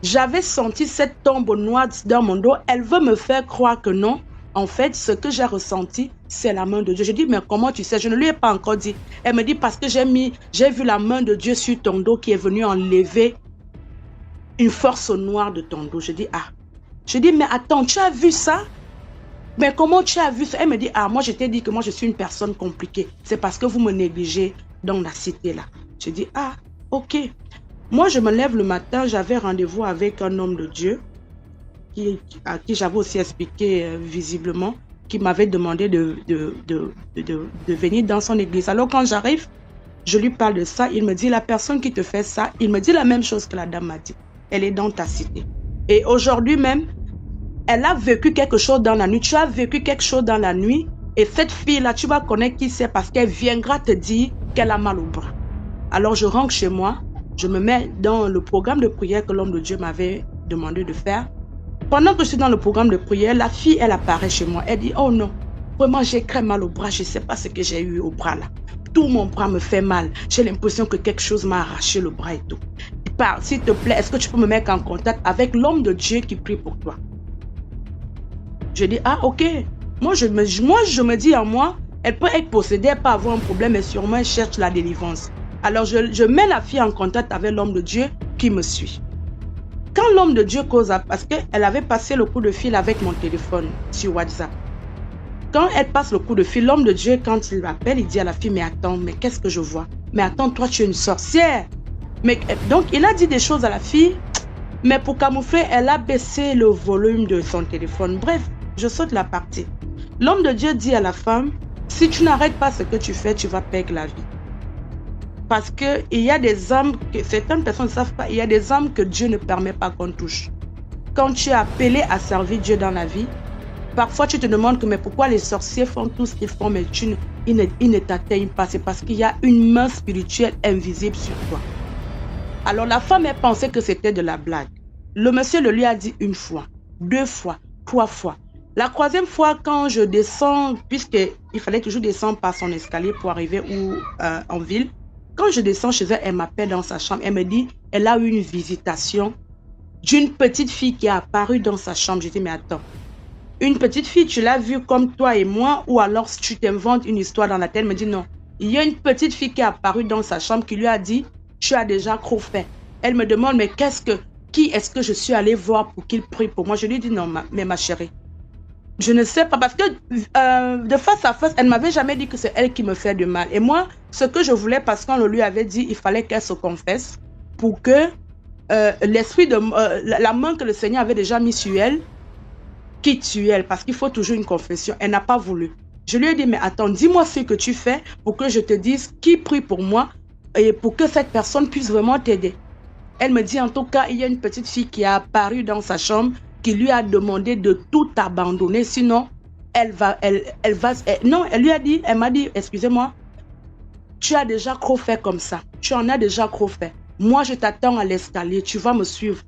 j'avais senti cette tombe noire dans mon dos, elle veut me faire croire que non. En fait, ce que j'ai ressenti, c'est la main de Dieu. Je dis, mais comment tu sais? Je ne lui ai pas encore dit. Elle me dit, parce que j'ai vu la main de Dieu sur ton dos qui est venue enlever une force noire de ton dos. Je dis, ah. Je dis, mais attends, tu as vu ça? Mais comment tu as vu ça? Elle me dit, ah, moi je t'ai dit que moi je suis une personne compliquée. C'est parce que vous me négligez dans la cité là. Je dis, ah, ok. Moi, je me lève le matin, j'avais rendez-vous avec un homme de Dieu à qui j'avais aussi expliqué visiblement, qui m'avait demandé de venir dans son église. Alors quand j'arrive, je lui parle de ça, il me dit, la personne qui te fait ça, il me dit la même chose que la dame m'a dit. Elle est dans ta cité. Et aujourd'hui même, elle a vécu quelque chose dans la nuit. Tu as vécu quelque chose dans la nuit. Et cette fille-là, tu vas connaître qui c'est parce qu'elle viendra te dire qu'elle a mal au bras. Alors je rentre chez moi. Je me mets dans le programme de prière que l'homme de Dieu m'avait demandé de faire. Pendant que je suis dans le programme de prière, la fille, elle apparaît chez moi. Elle dit, oh non, vraiment j'ai très mal au bras. Je ne sais pas ce que j'ai eu au bras là. tout mon bras me fait mal. J'ai l'impression que quelque chose m'a arraché le bras et tout. S'il te plaît, est-ce que tu peux me mettre en contact avec l'homme de Dieu qui prie pour toi? Je dis, ah ok. Moi, je me dis en moi, elle peut être possédée, elle peut avoir un problème, mais sûrement elle cherche la délivrance. Alors, je mets la fille en contact avec l'homme de Dieu qui me suit. Quand l'homme de Dieu cause, parce qu'elle avait passé le coup de fil avec mon téléphone sur WhatsApp. Quand elle passe le coup de fil, l'homme de Dieu, quand il l'appelle, il dit à la fille, mais attends, mais qu'est-ce que je vois? Mais attends, toi, tu es une sorcière. Donc, il a dit des choses à la fille, mais pour camoufler, elle a baissé le volume de son téléphone. Bref, je saute la partie. L'homme de Dieu dit à la femme, si tu n'arrêtes pas ce que tu fais, tu vas perdre la vie. Parce qu'il y a des âmes, certaines personnes ne savent pas, il y a des âmes que Dieu ne permet pas qu'on touche. Quand tu es appelé à servir Dieu dans la vie, parfois tu te demandes que mais pourquoi les sorciers font tout ce qu'ils font, mais ils ne t'atteignent pas. C'est parce qu'il y a une main spirituelle invisible sur toi. Alors la femme, elle pensait que c'était de la blague. Le monsieur le lui a dit une fois, 2 fois, 3 fois. La 3e fois, quand je descends, puisqu'il fallait toujours descendre par son escalier pour arriver en ville, quand je descends chez elle, elle m'appelle dans sa chambre. Elle me dit, elle a eu une visitation d'une petite fille qui est apparue dans sa chambre. Je dis, mais attends, une petite fille, tu l'as vue comme toi et moi, ou alors tu t'inventes une histoire dans la tête? Elle me dit, non, il y a une petite fille qui est apparue dans sa chambre qui lui a dit, tu as déjà trop fait. Elle me demande, mais qui est-ce que je suis allée voir pour qu'il prie pour moi? Je lui dis, non, mais ma chérie, je ne sais pas, parce que de face à face, elle ne m'avait jamais dit que c'est elle qui me fait du mal. Et moi, ce que je voulais, parce qu'on le lui avait dit, il fallait qu'elle se confesse pour que la main que le Seigneur avait déjà mise sur elle, quitte sur elle, parce qu'il faut toujours une confession. Elle n'a pas voulu. Je lui ai dit, mais attends, dis-moi ce que tu fais pour que je te dise qui prie pour moi et pour que cette personne puisse vraiment t'aider. Elle me dit, en tout cas, il y a une petite fille qui est apparue dans sa chambre, qui lui a demandé de tout abandonner, sinon elle m'a dit, excusez-moi, tu as déjà trop fait comme ça, tu en as déjà trop fait. Moi, je t'attends à l'escalier, tu vas me suivre.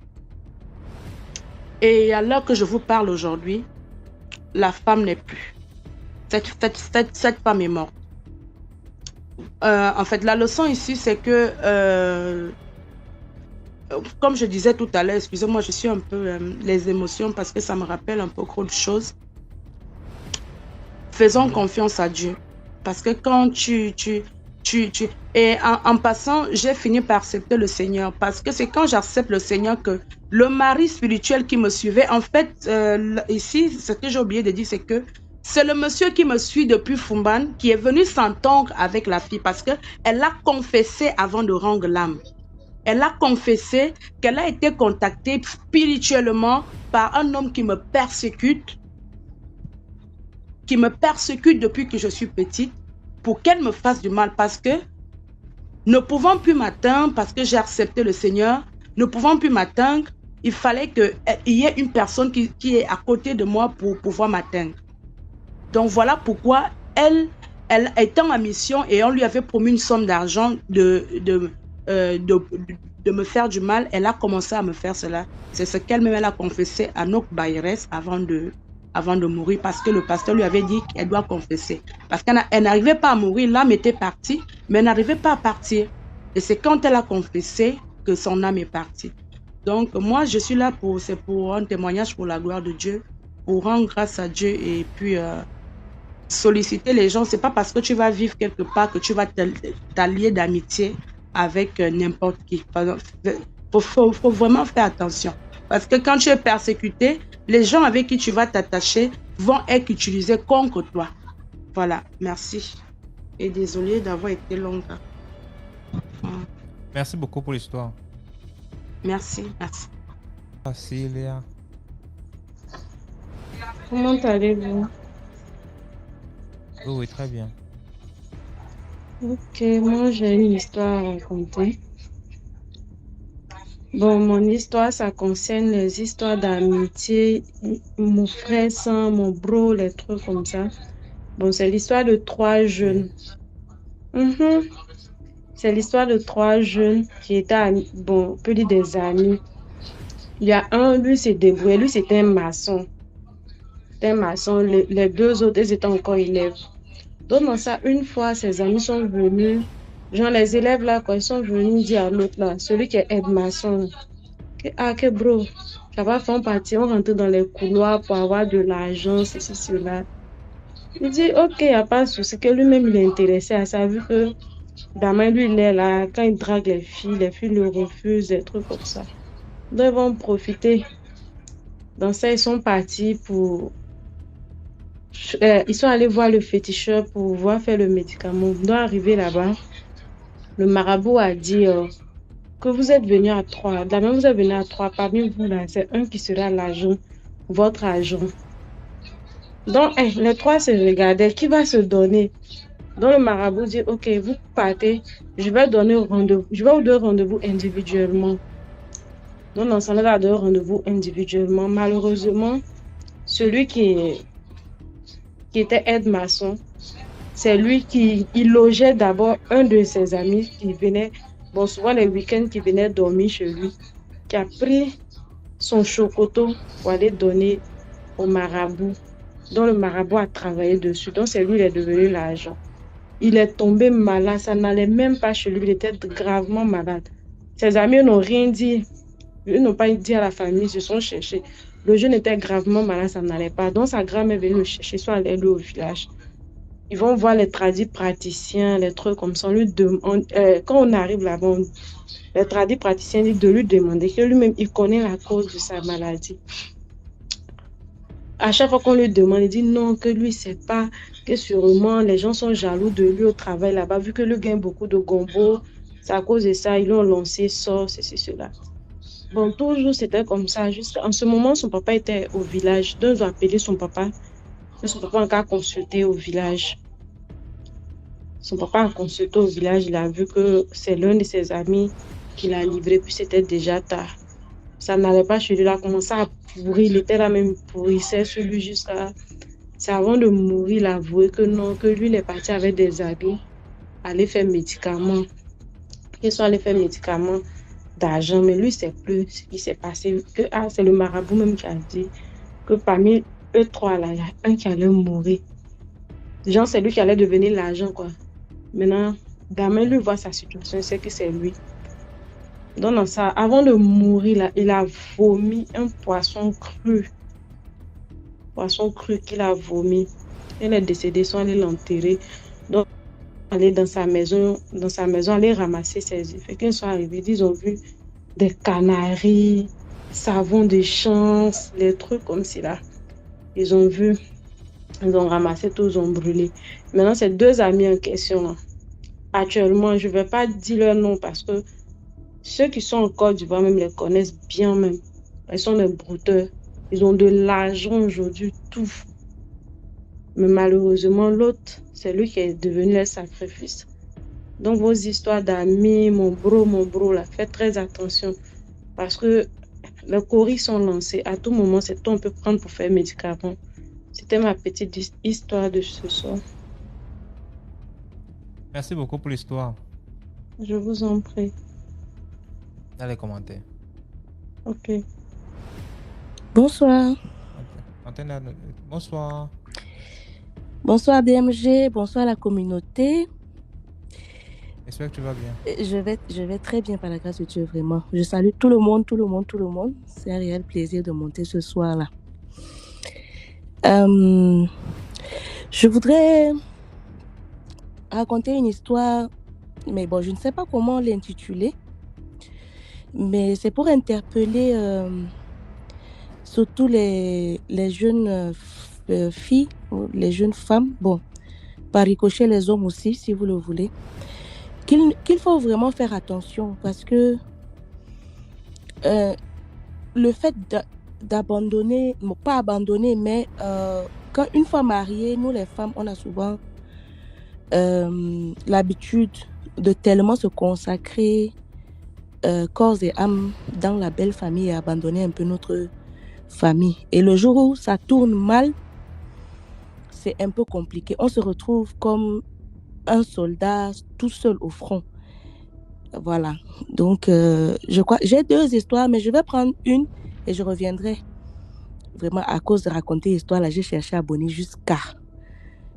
Et à l'heure que je vous parle aujourd'hui, la femme n'est plus. Cette femme est morte. En fait, la leçon ici, c'est que comme je disais tout à l'heure, excusez-moi, je suis un peu les émotions parce que ça me rappelle un peu trop de choses. Faisons confiance à Dieu. Parce que quand et en passant, j'ai fini par accepter le Seigneur. Parce que c'est quand j'accepte le Seigneur que le mari spirituel qui me suivait, en fait, ici, ce que j'ai oublié de dire, c'est que c'est le monsieur qui me suit depuis Fumban qui est venu s'entendre avec la fille parce qu'elle a confessé avant de rendre l'âme. Elle a confessé qu'elle a été contactée spirituellement par un homme qui me persécute depuis que je suis petite pour qu'elle me fasse du mal parce que ne pouvant plus m'atteindre, parce que j'ai accepté le Seigneur, ne pouvant plus m'atteindre, il fallait qu'il y ait une personne qui est à côté de moi pour pouvoir m'atteindre. Donc voilà pourquoi elle étant en mission et on lui avait promis une somme d'argent de me faire du mal, elle a commencé à me faire cela. C'est ce qu'elle-même a confessé à Nok Bayres avant de mourir parce que le pasteur lui avait dit qu'elle doit confesser. Parce qu'elle n'arrivait pas à mourir, l'âme était partie, mais elle n'arrivait pas à partir. Et c'est quand elle a confessé que son âme est partie. Donc moi, je suis là c'est pour un témoignage pour la gloire de Dieu, pour rendre grâce à Dieu et puis solliciter les gens. C'est pas parce que tu vas vivre quelque part que tu vas t'allier d'amitié avec n'importe qui. Faut vraiment faire attention. Parce que quand tu es persécuté, les gens avec qui tu vas t'attacher vont être utilisés contre toi. Voilà, merci. Et désolé d'avoir été longue. Merci beaucoup pour l'histoire. Merci. Merci, Léa. Comment allez-vous? Oui, très bien. Ok, moi j'ai une histoire à raconter. Bon, mon histoire, ça concerne les histoires d'amitié, mon frère sang, mon bro, les trucs comme ça. Bon, c'est l'histoire de 3 jeunes. C'est l'histoire de 3 jeunes qui étaient amis, bon, on peut dire des amis. Il y a un, lui s'est débrouillé, lui c'était un maçon. C'était un maçon, les 2 autres, ils étaient encore élèves. Donc, dans ça, une fois, ses amis sont venus, genre les élèves là, quand ils sont venus dire à l'autre là, celui qui est aide-maçon, que bro, ça va faire partie, on rentre dans les couloirs pour avoir de l'argent, ceci, cela. Il dit, ok, il n'y a pas de souci, que lui-même il est intéressé à ça, vu que Damain, lui, il est là, quand il drague les filles le refusent, des trucs comme ça. Donc, ils vont profiter. Dans ça, ils sont partis pour. Ils sont allés voir le féticheur pour voir faire le médicament. Donc, arrivé là-bas, le marabout a dit que vous êtes venus à 3. Demain, vous êtes venus à 3. Parmi vous, là, c'est un qui sera l'agent, votre agent. Donc, les 3 se regardaient. Qui va se donner? Donc, le marabout dit, ok, vous partez. Je vais vous donner rendez-vous individuellement. Donc, l'ensemble va donner rendez-vous individuellement. Malheureusement, celui qui était aide-maçon, c'est lui qui logeait d'abord un de ses amis qui venait, bon, souvent les week-ends, qui venait dormir chez lui, qui a pris son chocoto pour aller donner au marabout. Donc, le marabout a travaillé dessus. Donc, c'est lui qui est devenu l'agent. Il est tombé malade. Ça n'allait même pas chez lui. Il était gravement malade. Ses amis n'ont rien dit. Ils n'ont pas dit à la famille. Ils se sont cherchés. Le jeune était gravement malade. Ça n'allait pas. Donc, sa grand-mère est venue le chercher. Ils sont allés au village. Ils vont voir les tradis praticiens, les trucs comme ça. Quand on arrive là-bas, les tradis praticiens disent de lui demander que lui-même, il connaît la cause de sa maladie. À chaque fois qu'on lui demande, il dit non, que lui, sait pas, que sûrement les gens sont jaloux de lui au travail là-bas, vu que lui gagne beaucoup de gombo. C'est à cause de ça, ils l'ont lancé, ceci, cela. Bon, toujours, c'était comme ça. En ce moment, son papa était au village. Donc, ils ont appelé son papa. Son papa a encore consulté au village. Son papa a consulté au village. Il a vu que c'est l'un de ses amis qui l'a livré, puis c'était déjà tard. Ça n'allait pas chez lui, il a commencé à pourrir, il était là même pourrissait sur lui jusqu'à... C'est avant de mourir, il a avoué que non, que lui, il est parti avec des amis, aller faire médicaments. Ils sont allés faire médicaments d'argent, mais lui, c'est plus ce qui s'est passé. C'est le marabout même qui a dit que parmi eux 3, là, il y a un qui allait mourir. Genre, c'est lui qui allait devenir l'agent, quoi. Maintenant, Gamin, lui, voit sa situation, il sait que c'est lui. Donc, dans ça, avant de mourir, là, il a vomi un poisson cru. Poisson cru qu'il a vomi. Il est décédé, ils sont allés l'enterrer. Donc, aller dans sa maison, aller ramasser ses effets. Quand ils sont arrivés, ils ont vu des canaris, savon de chance, les trucs comme cela. Ils ont vu, ils ont ramassé tout, ils ont brûlé. Maintenant, ces 2 amis en question, là, actuellement, je ne vais pas dire leur nom parce que ceux qui sont en Côte d'Ivoire même les connaissent bien même. Ils sont des brouteurs. Ils ont de l'argent aujourd'hui, tout. Mais malheureusement, l'autre, c'est lui qui est devenu le sacrifice. Donc, vos histoires d'amis, mon bro, là, faites très attention. Parce que les coris sont lancés. À tout moment, c'est tout on peut prendre pour faire médicaments. C'était ma petite histoire de ce soir. Merci beaucoup pour l'histoire. Je vous en prie. Dans les commentaires. Ok. Bonsoir. Bonsoir. Bonsoir DMG, bonsoir la communauté. J'espère que tu vas bien. Je vais très bien par la grâce de Dieu, vraiment. Je salue tout le monde. C'est un réel plaisir de monter ce soir-là. Je voudrais raconter une histoire, mais bon, je ne sais pas comment l'intituler. Mais c'est pour interpeller surtout les jeunes filles, les jeunes femmes, bon, par ricochet les hommes aussi, si vous le voulez, qu'il faut vraiment faire attention parce que le fait d'abandonner, pas abandonner, mais quand une fois mariée, nous les femmes, on a souvent l'habitude de tellement se consacrer corps et âme dans la belle famille et abandonner un peu notre famille. Et le jour où ça tourne mal, c'est un peu compliqué. On se retrouve comme un soldat tout seul au front. Voilà. Donc, je crois, j'ai 2 histoires, mais je vais prendre une et je reviendrai. Vraiment, à cause de raconter l'histoire, là, j'ai cherché à abonner jusqu'à.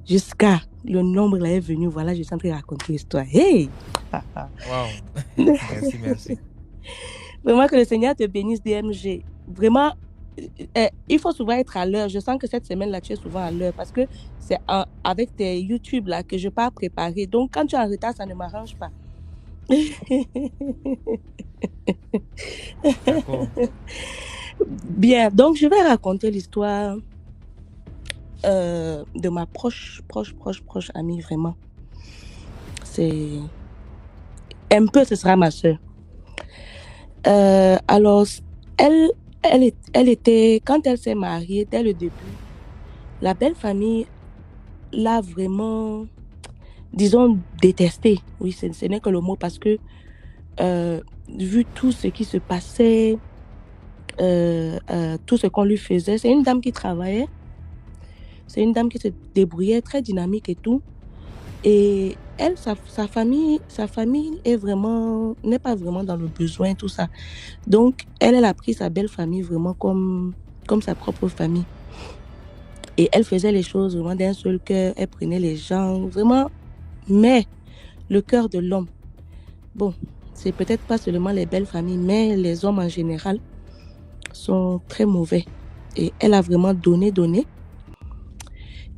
Jusqu'à le nombre là est venu. Voilà, je suis en train de raconter l'histoire. Hey! Wow. Merci. Vraiment que le Seigneur te bénisse, DMG. Vraiment, il faut souvent être à l'heure. Je sens que cette semaine-là, tu es souvent à l'heure parce que c'est avec tes YouTube là que je pars préparer. Donc, quand tu es en retard, ça ne m'arrange pas. D'accord. Bien, donc je vais raconter l'histoire de ma proche amie, vraiment. C'est un peu, ce sera ma soeur. Alors, elle était, quand elle s'est mariée, dès le début, la belle famille l'a vraiment, disons, détestée. Oui, ce n'est que le mot parce que, vu tout ce qui se passait, tout ce qu'on lui faisait, c'est une dame qui travaillait, c'est une dame qui se débrouillait, très dynamique et tout. Et elle, sa famille n'est pas vraiment dans le besoin, tout ça. Donc, elle a pris sa belle famille vraiment comme sa propre famille. Et elle faisait les choses vraiment d'un seul cœur. Elle prenait les gens, vraiment. Mais le cœur de l'homme, bon, c'est peut-être pas seulement les belles familles, mais les hommes en général sont très mauvais. Et elle a vraiment donné.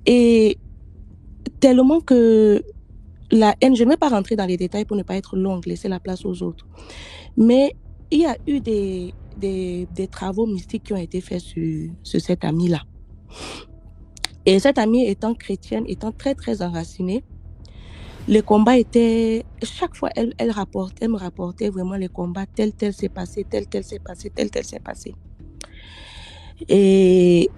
Et tellement que la haine, je ne vais pas rentrer dans les détails pour ne pas être longue, laisser la place aux autres. Mais il y a eu des travaux mystiques qui ont été faits sur cette amie-là. Et cette amie étant chrétienne, étant très, très enracinée, les combats étaient... Chaque fois, elle me rapportait vraiment les combats, tel s'est passé, tel s'est passé, tel s'est passé. Et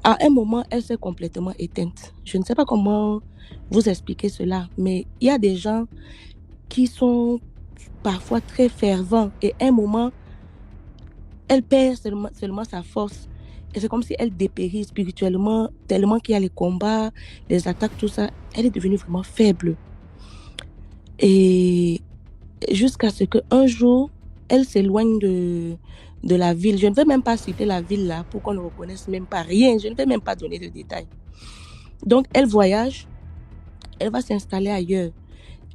à un moment, elle s'est complètement éteinte. Je ne sais pas comment vous expliquer cela, mais il y a des gens qui sont parfois très fervents et à un moment, elle perd seulement sa force. Et c'est comme si elle dépérit spirituellement, tellement qu'il y a les combats, les attaques, tout ça. Elle est devenue vraiment faible. Et jusqu'à ce qu'un jour, elle s'éloigne de la ville. Je ne vais même pas citer la ville là pour qu'on ne reconnaisse même pas rien. Je ne vais même pas donner de détails. Donc, elle voyage. Elle va s'installer ailleurs.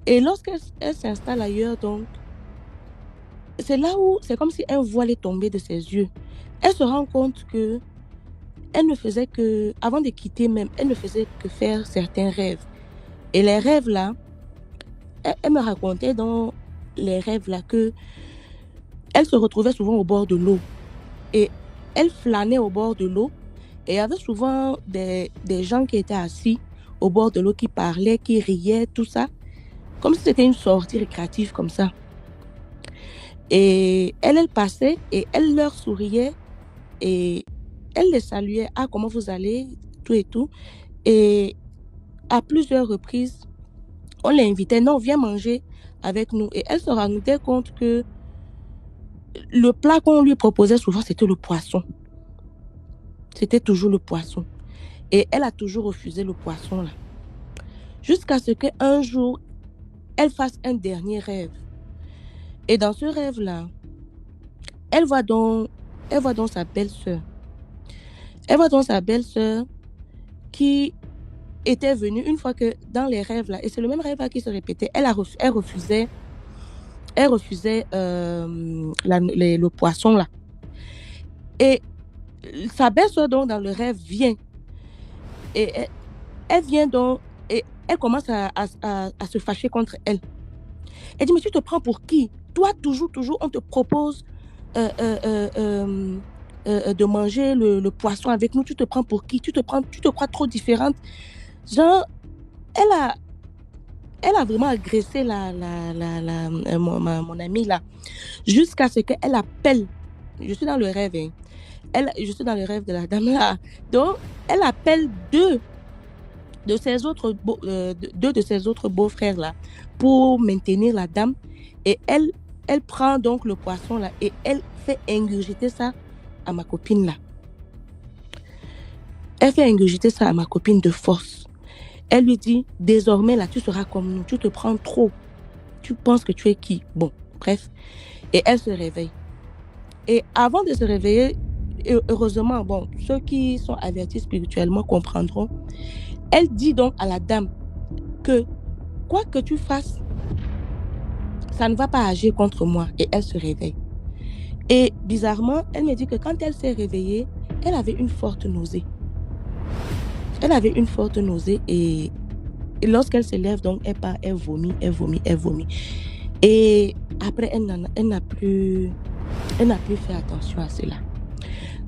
Et lorsqu'elle s'installe ailleurs, donc, c'est là où c'est comme si un voile est tombé de ses yeux. Elle se rend compte que elle ne faisait que, avant de quitter même, elle ne faisait que faire certains rêves. Et les rêves là, elle me racontait dans les rêves là que elle se retrouvait souvent au bord de l'eau. Et elle flânait au bord de l'eau. Et il y avait souvent des gens qui étaient assis au bord de l'eau, qui parlaient, qui riaient, tout ça. Comme si c'était une sortie récréative comme ça. Et elle passait et elle leur souriait. Et elle les saluait. Ah, comment vous allez? Tout et tout. Et à plusieurs reprises, on l'invitait. Non, viens manger avec nous. Et elle se rendait compte que le plat qu'on lui proposait souvent, c'était le poisson. C'était toujours le poisson. Et elle a toujours refusé le poisson là. Jusqu'à ce qu'un jour, elle fasse un dernier rêve. Et dans ce rêve-là, elle voit donc sa belle-sœur. Elle voit donc sa belle-sœur qui était venue une fois que dans les rêves là, et c'est le même rêve là qui se répétait, elle refusait le poisson là. Et sa belle-sœur donc dans le rêve vient. Et elle vient donc et elle commence à se fâcher contre elle. Elle dit, mais tu te prends pour qui? Toi, toujours, on te propose de manger le poisson avec nous. Tu te prends pour qui? Tu te crois trop différente. Genre, elle a vraiment agressé mon amie là. Jusqu'à ce qu'elle appelle. Je suis dans le rêve. Hein. Je suis dans le rêve de la dame là. Donc, elle appelle deux de ses autres beaux-frères là pour maintenir la dame. Et elle prend donc le poisson là et elle fait ingurgiter ça à ma copine là. Elle fait ingurgiter ça à ma copine de force. Elle lui dit, désormais là, tu seras comme nous, tu te prends trop. Tu penses que tu es qui? Bon, bref. Et elle se réveille. Et avant de se réveiller, heureusement, bon, ceux qui sont avertis spirituellement comprendront, Elle dit donc à la dame que quoi que tu fasses, ça ne va pas agir contre moi. Et elle se réveille. Et bizarrement, elle me dit que quand elle s'est réveillée, elle avait une forte nausée. Elle avait une forte nausée et lorsqu'elle se lève, donc elle part, elle vomit. Et après, elle n'a plus fait attention à cela.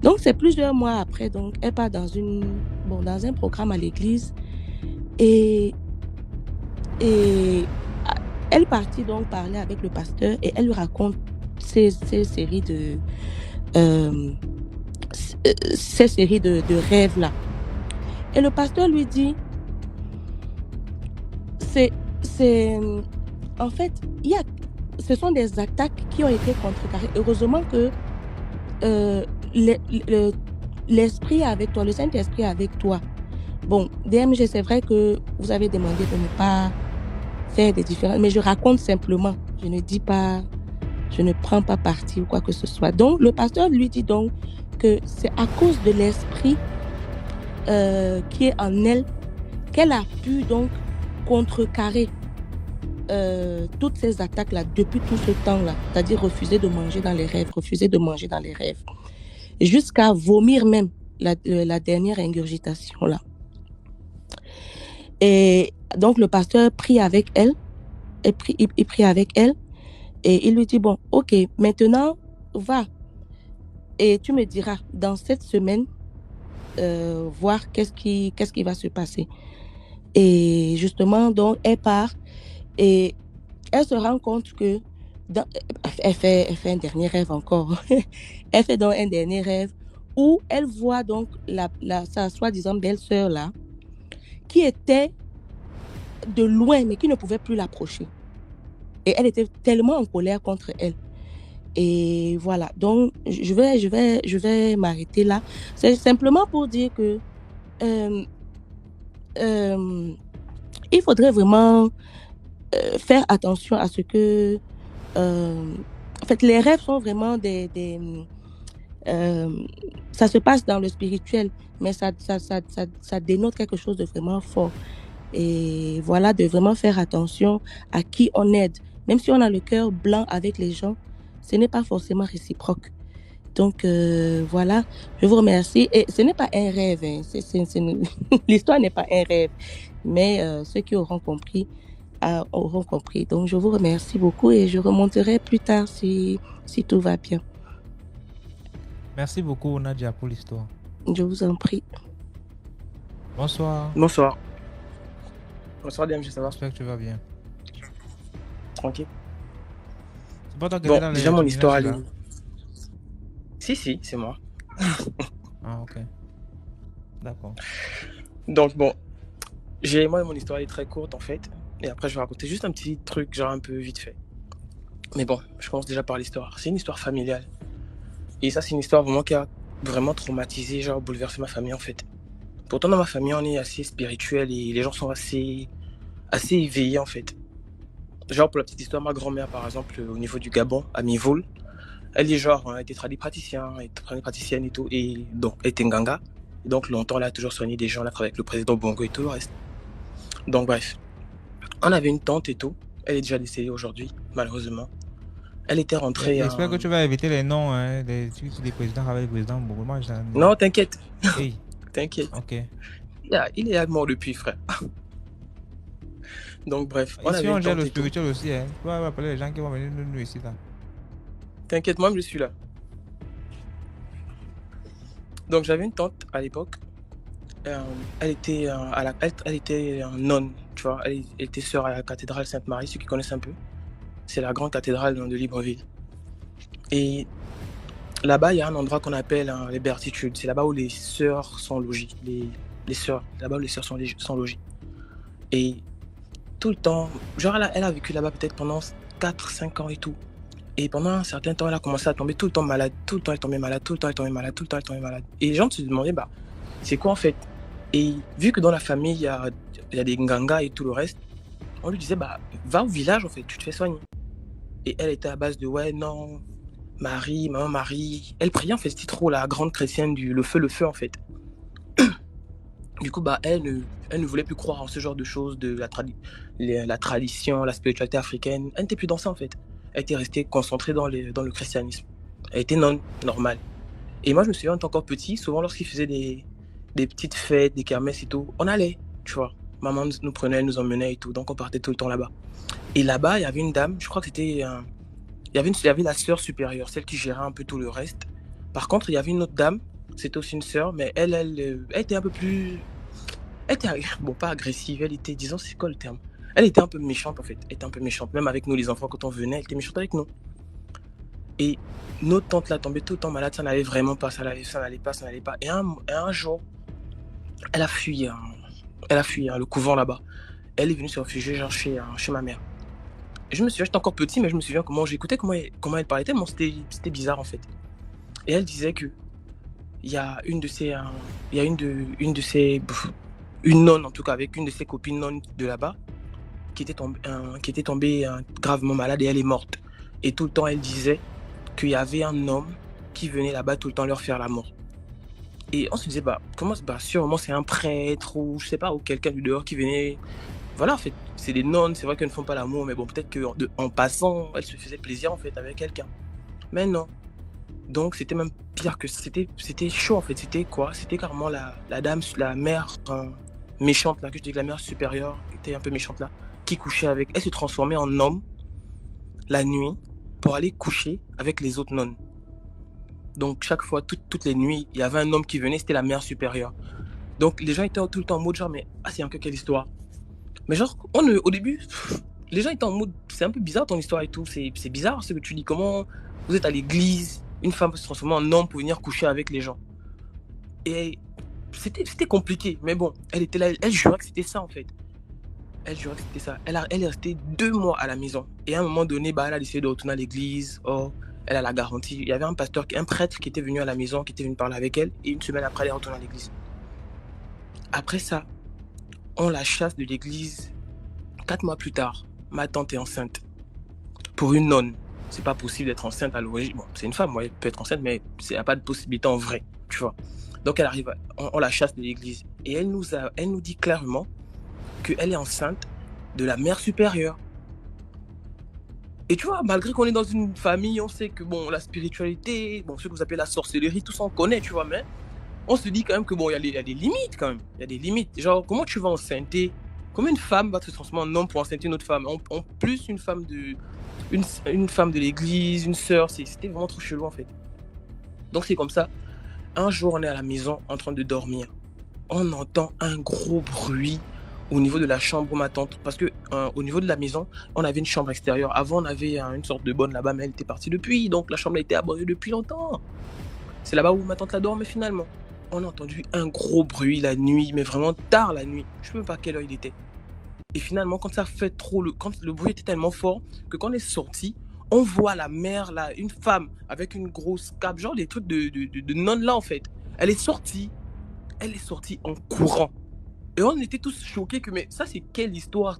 Donc, c'est plusieurs mois après, donc elle part dans un programme à l'église et elle partit donc parler avec le pasteur et elle lui raconte ces séries de rêves-là. Et le pasteur lui dit, en fait, ce sont des attaques qui ont été contrecarrées. Heureusement que l'esprit est avec toi, le Saint-Esprit est avec toi. Bon, DMG, c'est vrai que vous avez demandé de ne pas faire des différences, mais je raconte simplement. Je ne dis pas, je ne prends pas parti ou quoi que ce soit. Donc, le pasteur lui dit donc que c'est à cause de l'esprit qui est en elle qu'elle a pu donc contrecarrer toutes ces attaques-là depuis tout ce temps-là, c'est-à-dire refuser de manger dans les rêves, jusqu'à vomir même la dernière ingurgitation-là. Et donc le pasteur prie avec elle, il prie avec elle, et il lui dit, bon, ok, maintenant, va, et tu me diras, dans cette semaine, voir qu'est-ce qui va se passer. Et justement, donc, elle part, et elle se rend compte que elle fait un dernier rêve encore. Elle fait donc un dernier rêve où elle voit donc sa soi-disant belle-sœur là, qui était de loin, mais qui ne pouvait plus l'approcher. Et elle était tellement en colère contre elle. Et voilà, donc je vais m'arrêter là. C'est simplement pour dire que il faudrait vraiment faire attention à ce que... en fait, les rêves sont vraiment ça se passe dans le spirituel, mais ça dénote quelque chose de vraiment fort. Et voilà, de vraiment faire attention à qui on aide. Même si on a le cœur blanc avec les gens, ce n'est pas forcément réciproque. Donc, voilà, je vous remercie. Et ce n'est pas un rêve, hein. L'histoire n'est pas un rêve. Mais ceux qui auront compris, auront compris. Donc, je vous remercie beaucoup et je remonterai plus tard si tout va bien. Merci beaucoup, Nadia, pour l'histoire. Je vous en prie. Bonsoir. Bonsoir. Bonsoir, DMG, ça va? J'espère que tu vas bien. Tranquille. C'est pas toi qui Bon, es dans déjà, mon histoire, là. Si, c'est moi. Ah, ok. D'accord. Donc, bon, moi, mon histoire est très courte, en fait. Et après, je vais raconter juste un petit truc, genre un peu vite fait. Mais bon, je commence déjà par l'histoire. C'est une histoire familiale. Et ça, c'est une histoire vraiment qui a vraiment traumatisé, genre bouleversé ma famille, en fait. Pourtant, dans ma famille, on est assez spirituel et les gens sont assez éveillés, en fait. Genre, pour la petite histoire, ma grand-mère, par exemple, au niveau du Gabon, à Mivoul, elle est genre, elle était praticienne et tout, et donc, elle était Nganga. Et donc, longtemps, elle a toujours soigné des gens, là, avec le président Bongo et tout le reste. Donc, bref. On avait une tante et tout. Elle est déjà décédée aujourd'hui, malheureusement. Elle était rentrée... J'espère que tu vas éviter les noms des présidents avec le président Bongo. Non, t'inquiète. Hey. T'inquiète. Ok. Il est mort depuis, frère. Donc, bref. Ici, on gère le spirituel aussi. Tu vas appeler les gens qui vont venir nous ici, là. T'inquiète, moi, je suis là. Donc, j'avais une tante à l'époque. Elle était nonne, tu vois. Elle était sœur à la cathédrale Sainte-Marie, ceux qui connaissent un peu. C'est la grande cathédrale de Libreville. Et là-bas, il y a un endroit qu'on appelle les Béatitudes. C'est là-bas où les sœurs sont logées. Les sœurs, là-bas où les sœurs sont logées. Et tout le temps, genre elle a vécu là-bas peut-être pendant 4-5 ans et tout. Et pendant un certain temps, elle a commencé à tomber tout le temps malade. Tout le temps, elle tombait malade. Et les gens se demandaient, c'est quoi en fait? Et vu que dans la famille, il y a des Nganga et tout le reste, on lui disait, va au village en fait, tu te fais soigner. Et elle était à base de, ouais, non, maman Marie. Elle priait en fait, c'était trop la grande chrétienne le feu en fait. Du coup, elle ne voulait plus croire en ce genre de choses, de la tradition, la spiritualité africaine. Elle n'était plus dans ça, en fait. Elle était restée concentrée dans le christianisme. Elle était non normale. Et moi, je me souviens, en tant encore petit, souvent lorsqu'ils faisaient des petites fêtes, des kermesses et tout, on allait, tu vois. Maman nous prenait, nous emmenait et tout. Donc, on partait tout le temps là-bas. Et là-bas, il y avait une dame, je crois que c'était... il y avait la sœur supérieure, celle qui gérait un peu tout le reste. Par contre, il y avait une autre dame, c'était aussi une sœur, mais elle était un peu plus... Elle était, bon, pas agressive, elle était, disons, c'est quoi le terme? Elle était un peu méchante, en fait. Elle était un peu méchante. Même avec nous, les enfants, quand on venait, elle était méchante avec nous. Et notre tante là tombait tout le temps malade, ça n'allait vraiment pas, ça n'allait pas. Et un jour, elle a fui le couvent là-bas. Elle est venue se réfugier genre chez ma mère. Et je me souviens, j'étais encore petit, mais je me souviens j'écoutais comment elle parlait, tellement c'était bizarre en fait. Et elle disait que il y a une nonne en tout cas, avec une de ses copines nonnes de là-bas, qui était tombée gravement malade et elle est morte. Et tout le temps, elle disait qu'il y avait un homme qui venait là-bas tout le temps leur faire l'amour. Et on se disait, sûrement c'est un prêtre ou je sais pas, ou quelqu'un du dehors qui venait. Voilà, en fait, c'est des nonnes, c'est vrai qu'elles ne font pas l'amour, mais bon, peut-être qu'en passant, elles se faisaient plaisir en fait avec quelqu'un. Mais non. Donc c'était même pire que c'était chaud en fait. C'était quoi? C'était carrément la dame, la mère méchante là, que je dis que la mère supérieure était un peu méchante là, qui couchait avec. Elle se transformait en homme la nuit pour aller coucher avec les autres nonnes. Donc chaque fois, toutes les nuits, il y avait un homme qui venait, c'était la mère supérieure. Donc les gens étaient tout le temps en mode genre, mais c'est un peu quelle histoire. Mais genre, au début, les gens étaient en mode, c'est un peu bizarre ton histoire et tout, c'est bizarre ce que tu dis, comment vous êtes à l'église, une femme peut se transformer en homme pour venir coucher avec les gens. Et c'était compliqué, mais bon, elle était là, elle jurait que c'était ça en fait. Elle jurait que c'était ça. Elle est restée 2 mois à la maison. Et à un moment donné, elle a décidé de retourner à l'église. Oh, elle a la garantie. Il y avait un prêtre qui était venu à la maison, qui était venu parler avec elle. Et une semaine après, elle est retournée à l'église. Après ça, on la chasse de l'église. 4 mois plus tard, ma tante est enceinte. Pour une nonne, c'est pas possible d'être enceinte à l'origine. Bon, c'est une femme, elle peut être enceinte, mais il n'y a pas de possibilité en vrai, tu vois. Donc elle arrive, on la chasse de l'église. Et elle nous dit clairement qu'elle est enceinte de la mère supérieure. Et tu vois, malgré qu'on est dans une famille, on sait que bon, la spiritualité, bon, ce que vous appelez la sorcellerie, tout ça on connaît, tu vois, mais on se dit quand même que bon, il y a des limites quand même. Il y a des limites. Genre, comment tu vas enceinter? Comment une femme va se transformer en homme pour enceinter une autre femme? En plus, une femme de l'église, une sœur, c'était vraiment trop chelou en fait. Donc c'est comme ça. Un jour, on est à la maison en train de dormir. On entend un gros bruit au niveau de la chambre où ma tante, parce que au niveau de la maison, on avait une chambre extérieure. Avant, on avait une sorte de bonne là-bas, mais elle était partie depuis, donc la chambre a été abandonnée depuis longtemps. C'est là-bas où ma tante la dormait finalement. On a entendu un gros bruit la nuit, mais vraiment tard la nuit. Je ne sais même pas à quelle heure il était. Et finalement, quand le bruit était tellement fort que quand on est sorti, on voit la mère là, une femme avec une grosse cape, genre des trucs de nonne là en fait. Elle est sortie en courant. Et on était tous choqués que, mais ça c'est quelle histoire?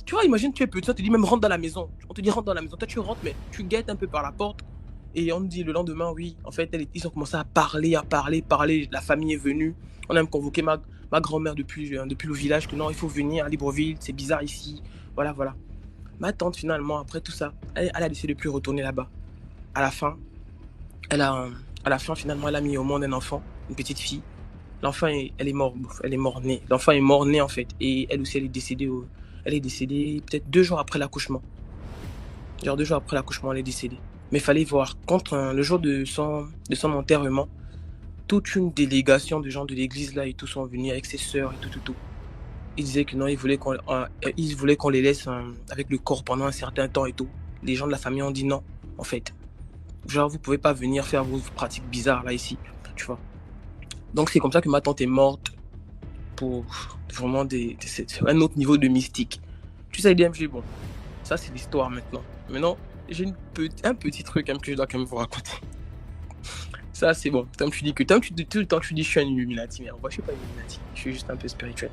Tu vois, imagine, tu es petit, on te dit même rentre dans la maison. On te dit rentre dans la maison. Toi tu rentres, mais tu guettes un peu par la porte. Et on me dit le lendemain, oui, en fait, ils ont commencé à parler. La famille est venue. On a même convoqué ma grand-mère depuis le village, que non, il faut venir à Libreville, c'est bizarre ici. Voilà. Ma tante, finalement, après tout ça, elle a décidé de plus retourner là-bas. À la fin, finalement, elle a mis au monde un enfant, une petite fille. L'enfant, elle est mort-née. L'enfant est mort-né, en fait. Et elle aussi, elle est décédée peut-être 2 jours après l'accouchement. Genre 2 jours après l'accouchement, elle est décédée. Mais il fallait voir, le jour de son enterrement, toute une délégation de gens de l'église là et tout sont venus avec ses sœurs et tout. Ils disaient que non, ils voulaient qu'on les laisse avec le corps pendant un certain temps et tout. Les gens de la famille ont dit non, en fait. Genre, vous pouvez pas venir faire vos pratiques bizarres là ici, tu vois. Donc c'est comme ça que ma tante est morte pour vraiment un autre niveau de mystique. Tu sais, DMG, bon, ça c'est l'histoire maintenant. Maintenant, j'ai un petit truc que je dois quand même vous raconter. Ça c'est bon. Tout le temps tu dis je suis un Illuminati, mais en vrai je suis pas Illuminati. Je suis juste un peu spirituel.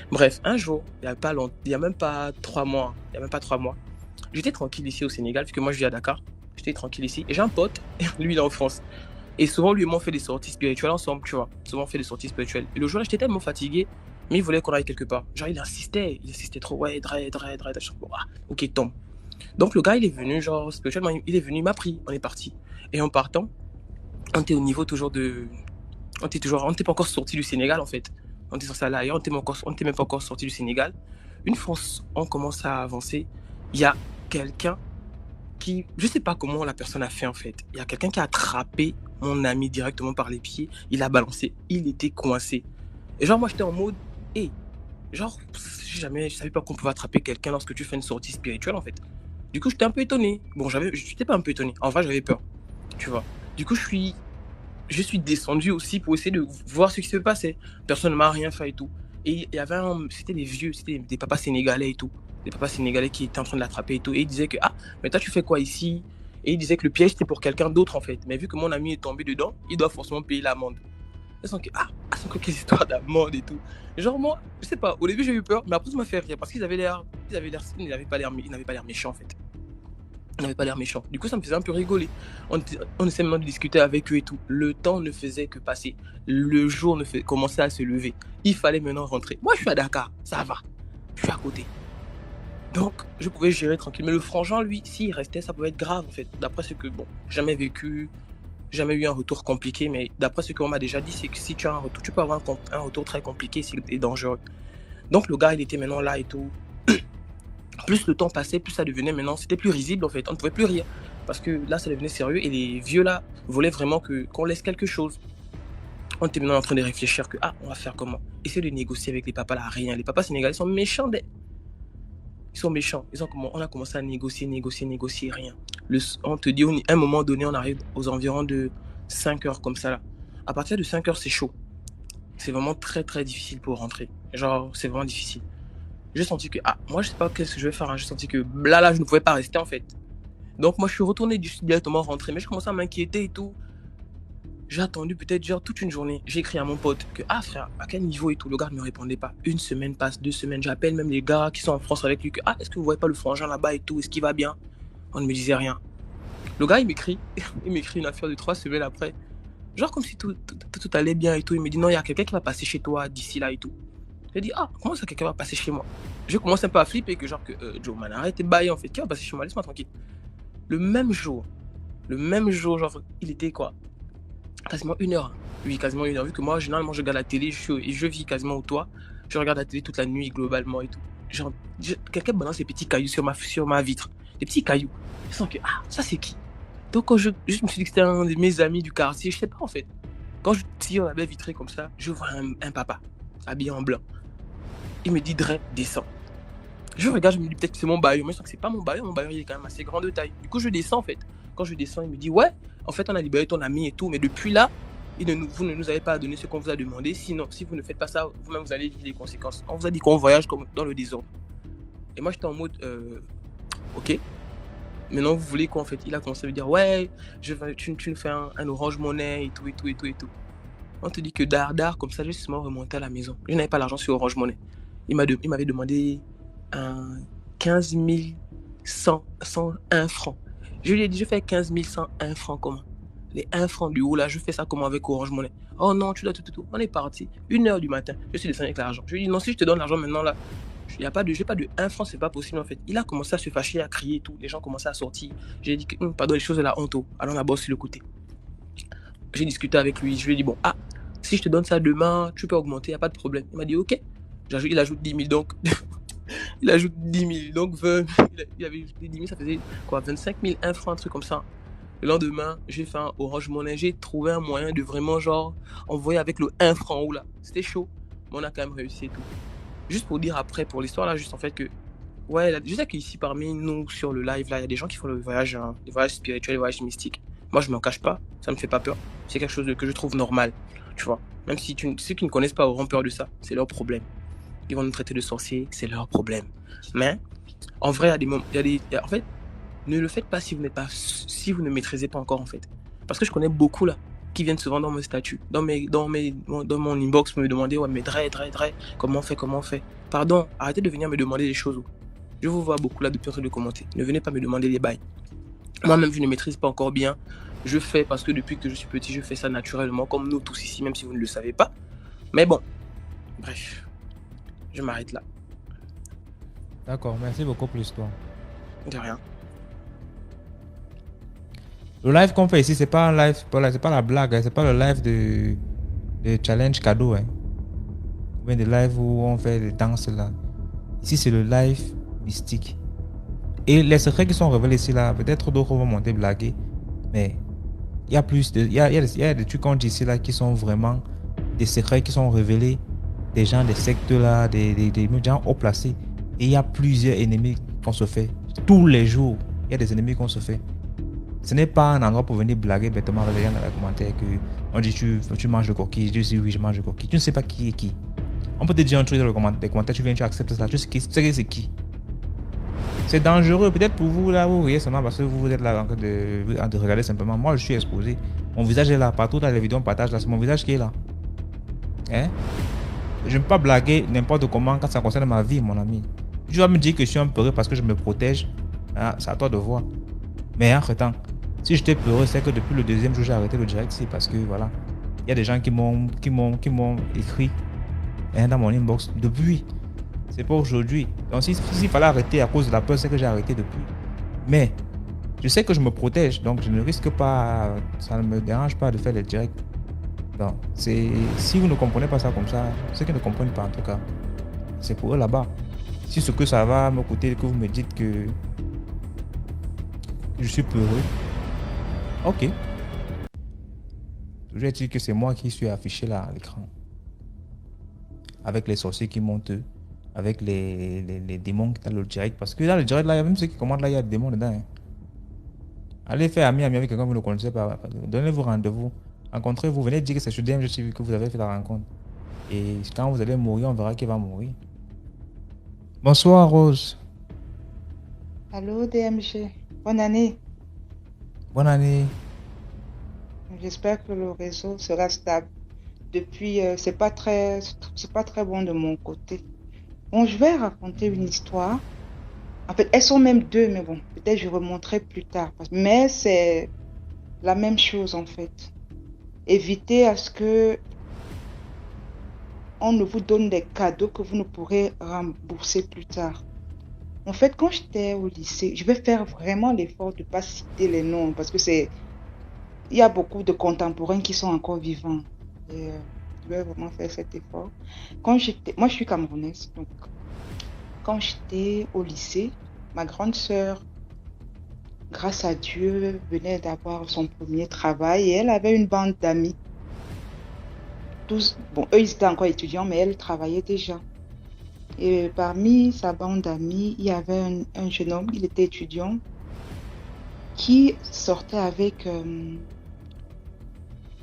Bref, un jour, il y a même pas 3 mois. J'étais tranquille ici au Sénégal, vu que moi je vis à Dakar. J'étais tranquille ici. Et j'ai un pote, lui il est en France. Et souvent, lui et moi, on fait des sorties spirituelles ensemble, tu vois. Souvent, on fait des sorties spirituelles. Et le jour-là, j'étais tellement fatigué, mais il voulait qu'on aille quelque part. Genre, il insistait trop. Ouais, Dre. Je suis bon, ok, tombe. Donc, le gars, il est venu, genre, spirituellement, il est venu, il m'a pris, on est parti. Et en partant, on était au niveau toujours de. On n'était pas encore sorti du Sénégal, en fait. On était censé aller ailleurs, on n'était même pas encore sorti du Sénégal. Une fois on commence à avancer, il y a quelqu'un qui, je sais pas comment la personne a fait en fait. Il y a quelqu'un qui a attrapé mon ami directement par les pieds, il a balancé, il était coincé. Et genre moi j'étais en mode, genre je savais pas qu'on pouvait attraper quelqu'un lorsque tu fais une sortie spirituelle en fait. Du coup j'étais un peu étonné. Bon j'étais pas un peu étonné, en vrai j'avais peur, tu vois. Du coup je suis descendu aussi pour essayer de voir ce qui se passait. Personne ne m'a rien fait et tout. Et il y avait c'était des vieux, c'était des papas sénégalais et tout. Des papas sénégalais qui étaient en train de l'attraper et tout. Et ils disaient que, mais toi tu fais quoi ici? Et ils disaient que le piège c'était pour quelqu'un d'autre en fait. Mais vu que mon ami est tombé dedans, il doit forcément payer l'amende. Ils sont que, quelle histoire d'amende et tout. Genre moi, je sais pas, au début j'ai eu peur, mais après ça m'a fait rire parce qu'ils n'avaient pas l'air méchants en fait. Ils n'avaient pas l'air méchants. Du coup, ça me faisait un peu rigoler. On essayait maintenant de discuter avec eux et tout. Le temps ne faisait que passer. Le jour commençait à se lever. Il fallait maintenant rentrer. Moi, je suis à Dakar. Ça va. Je suis à côté. Donc, je pouvais gérer tranquille. Mais le frangin, lui, s'il restait, ça pouvait être grave, en fait. D'après ce que, jamais vécu, jamais eu un retour compliqué. Mais d'après ce qu'on m'a déjà dit, c'est que si tu as un retour, tu peux avoir un retour très compliqué, c'est dangereux. Donc, le gars, il était maintenant là et tout. Plus le temps passait, plus ça devenait maintenant, c'était plus risible en fait, on ne pouvait plus rire. Parce que là, ça devenait sérieux et les vieux là voulaient vraiment qu'on laisse quelque chose. On était maintenant en train de réfléchir que, on va faire comment? Essayer de négocier avec les papas là, rien. Les papas sénégalais sont méchants. Ils sont méchants. On a commencé à négocier, rien. On te dit, à un moment donné, on arrive aux environs de 5 heures comme ça là. À partir de 5 heures, c'est chaud. C'est vraiment très très difficile pour rentrer. Genre, c'est vraiment difficile. J'ai senti que, moi je sais pas qu'est-ce que je vais faire, J'ai senti que là je ne pouvais pas rester en fait. Donc moi je suis retourné directement rentrer, mais je commençais à m'inquiéter et tout. J'ai attendu peut-être genre toute une journée. J'ai écrit à mon pote que, frère, à quel niveau et tout. Le gars ne me répondait pas. Une semaine passe, 2 semaines, j'appelle même les gars qui sont en France avec lui que, est-ce que vous voyez pas le frangin là-bas et tout, est-ce qu'il va bien? On ne me disait rien. Le gars il m'écrit une affaire de 3 semaines après. Genre comme si tout allait bien et tout. Il me dit non, il y a quelqu'un qui va passer chez toi d'ici là et tout. J'ai dit, comment ça quelqu'un va passer chez moi? Je commence un peu à flipper que genre que Joe man, arrête tes bails en fait, qui va passer chez moi? Laisse-moi tranquille. Le même jour, genre, il était quoi? Quasiment 1 heure. Oui, quasiment 1 heure. Vu que moi, généralement, je regarde la télé, je vis quasiment au toit. Je regarde la télé toute la nuit globalement et tout. Genre, quelqu'un balance des petits cailloux sur ma vitre. Des petits cailloux. Je sens que, ça c'est qui? Donc quand je me suis dit que c'était un de mes amis du quartier, je sais pas en fait. Quand je tire la baie vitrée comme ça, je vois un papa habillé en blanc. Il me dit, Dre, descends. Je regarde, je me dis peut-être que c'est mon bailleur, mais je sens que c'est pas mon bailleur il est quand même assez grand de taille. Du coup, je descends en fait. Quand je descends, il me dit, ouais, en fait, on a libéré ton ami et tout, mais depuis là, vous ne nous avez pas donné ce qu'on vous a demandé. Sinon, si vous ne faites pas ça, vous-même, vous allez vivre les conséquences. On vous a dit qu'on voyage comme dans le désordre. Et moi, j'étais en mode, ok. Maintenant, vous voulez quoi en fait? Il a commencé à me dire, ouais, tu nous fais un Orange Money et tout. On te dit que dard, comme ça, j'ai justement remonté à la maison. Je n'avais pas l'argent sur Orange Money. Il m'avait demandé 15 101 francs. Je lui ai dit, je fais 15 101 francs comment? Les 1 franc du haut là, je fais ça comment avec Orange Money? Oh non, tu dois tout. On est parti. 1h du matin, je suis descendu avec l'argent. Je lui ai dit, non, si je te donne l'argent maintenant là, j'ai pas de 1 franc, c'est pas possible en fait. Il a commencé à se fâcher, à crier et tout. Les gens commençaient à sortir. J'ai dit que, pardon, les choses de la honte. Allons la bosse sur le côté. J'ai discuté avec lui. Je lui ai dit, bon, si je te donne ça demain, tu peux augmenter, il n'y a pas de problème. Il m'a dit, ok. Il ajoute 10 000 donc. Il ajoute 10 000 donc 20. Il avait ajouté 10 000, ça faisait quoi, 25 000, 1 franc, un truc comme ça. Le lendemain, j'ai fait un Orange Money. J'ai trouvé un moyen de vraiment genre envoyer avec le 1 franc haut là. C'était chaud, mais on a quand même réussi et tout. Juste pour dire après, pour l'histoire là, juste en fait que, ouais, je sais qu'ici parmi nous sur le live là, il y a des gens qui font le voyage, les voyages spirituels, les voyages mystiques. Moi, je m'en cache pas, ça me fait pas peur. C'est quelque chose que je trouve normal, tu vois. Même si ceux qui ne connaissent pas auront peur de ça, c'est leur problème. Ils vont nous traiter de sorciers, c'est leur problème. Mais en vrai, il y a des moments, en fait, ne le faites pas si vous ne maîtrisez pas encore en fait. Parce que je connais beaucoup là qui viennent souvent dans mon statut, dans mon inbox pour me demander, ouais mais Dre, comment on fait. Pardon, arrêtez de venir me demander des choses. Je vous vois beaucoup là depuis en train de commenter. Ne venez pas me demander les bails. Moi-même, je ne maîtrise pas encore bien. Je fais parce que depuis que je suis petit, je fais ça naturellement, comme nous tous ici, même si vous ne le savez pas. Mais bon, bref, je m'arrête là. D'accord, merci beaucoup pour l'histoire. De rien. Le live qu'on fait ici, c'est pas un live, c'est pas la blague, hein, c'est pas le live de challenge cadeau. Hein. Ou bien des lives où on fait des danses là. Ici, c'est le live mystique. Et les secrets qui sont révélés ici là, peut-être d'autres vont monter blaguer, mais il y a plus de, il y a des trucs qu'on dit ici là qui sont vraiment des secrets qui sont révélés, des gens, des sectes là, des gens haut placés. Et il y a plusieurs ennemis qu'on se fait. Tous les jours, il y a des ennemis qu'on se fait. Ce n'est pas un endroit pour venir blaguer bêtement avec les gens dans les commentaires que on dit tu manges le coquille, je dis oui, je mange le coquille. Tu ne sais pas qui est qui. On peut te dire un truc dans les commentaires, tu viens, tu acceptes ça, tu sais c'est qui. C'est dangereux, peut-être pour vous là, vous voyez seulement parce que vous êtes là en train de regarder simplement. Moi, je suis exposé. Mon visage est là, partout dans les vidéos, on partage là, c'est mon visage qui est là. Hein? Je ne peux pas blaguer n'importe comment quand ça concerne ma vie, mon ami. Tu vas me dire que je suis un peureux parce que je me protège. Ah, c'est à toi de voir. Mais entre-temps, si j'étais peureux, c'est que depuis le deuxième jour, j'ai arrêté le direct. C'est parce que voilà, il y a des gens qui m'ont écrit dans mon inbox depuis. C'est pas aujourd'hui. Donc s'il fallait arrêter à cause de la peur, c'est que j'ai arrêté depuis. Mais je sais que je me protège, donc je ne risque pas, ça ne me dérange pas de faire les directs. Donc si vous ne comprenez pas ça comme ça, ceux qui ne comprennent pas en tout cas, c'est pour eux là-bas. Si ce que ça va me coûter, que vous me dites que je suis peureux, ok. Je vais dire que c'est moi qui suis affiché là à l'écran. Avec les sorciers qui montent, avec les démons qui sont dans le direct. Parce que dans le direct, là, il y a même ceux qui commandent là, il y a des démons dedans. Hein. Allez faire ami avec quelqu'un que vous ne connaissez pas. Donnez-vous rendez-vous. Rencontrez-vous. Venez dire que c'est sur DMG TV que vous avez fait la rencontre. Et quand vous allez mourir, on verra qui va mourir. Bonsoir Rose. Allô DMG, bonne année. Bonne année. J'espère que le réseau sera stable. Depuis, c'est pas très bon de mon côté. Bon, je vais raconter une histoire. En fait, elles sont même deux, mais bon, peut-être je remonterai plus tard. Mais c'est la même chose en fait. Évitez à ce que on ne vous donne des cadeaux que vous ne pourrez rembourser plus tard. En fait, quand j'étais au lycée, je vais faire vraiment l'effort de ne pas citer les noms parce que il y a beaucoup de contemporains qui sont encore vivants. Et, je vais vraiment faire cet effort. Moi, je suis camerounaise, donc quand j'étais au lycée, ma grande sœur, grâce à Dieu, venait d'avoir son premier travail et elle avait une bande d'amis. Tous, bon, eux, ils étaient encore étudiants, mais elle travaillait déjà. Et parmi sa bande d'amis, il y avait un jeune homme, il était étudiant, qui sortait avec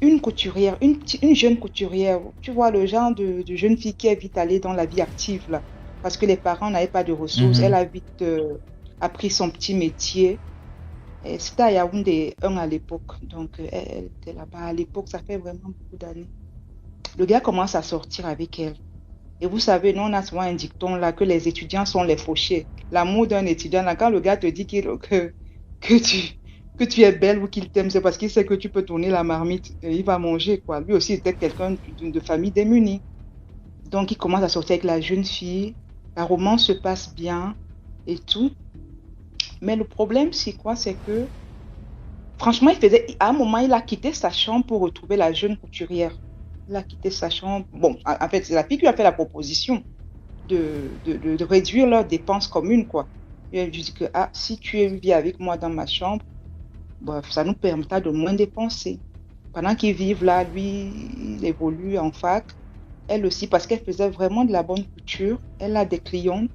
une couturière, une jeune couturière. Tu vois, le genre de jeune fille qui est vite allée dans la vie active, là, parce que les parents n'avaient pas de ressources. Elle a vite appris son petit métier. C'était à Yaoundé 1 à l'époque, donc elle était là-bas. À l'époque, ça fait vraiment beaucoup d'années. Le gars commence à sortir avec elle. Et vous savez, nous, on a souvent un dicton là que les étudiants sont les fauchés. L'amour d'un étudiant, là, quand le gars te dit que tu es belle ou qu'il t'aime, c'est parce qu'il sait que tu peux tourner la marmite et il va manger, quoi. Lui aussi était quelqu'un de famille démunie. Donc, il commence à sortir avec la jeune fille. La romance se passe bien et tout. Mais le problème, c'est quoi? C'est que, franchement, à un moment, il a quitté sa chambre pour retrouver la jeune couturière. Il a quitté sa chambre. Bon, en fait, c'est la fille qui lui a fait la proposition de réduire leurs dépenses communes, quoi. Il a dit que, si tu vis avec moi dans ma chambre, bah, ça nous permettra de moins dépenser. Pendant qu'ils vivent là, lui, il évolue en fac. Elle aussi, parce qu'elle faisait vraiment de la bonne couture. Elle a des clients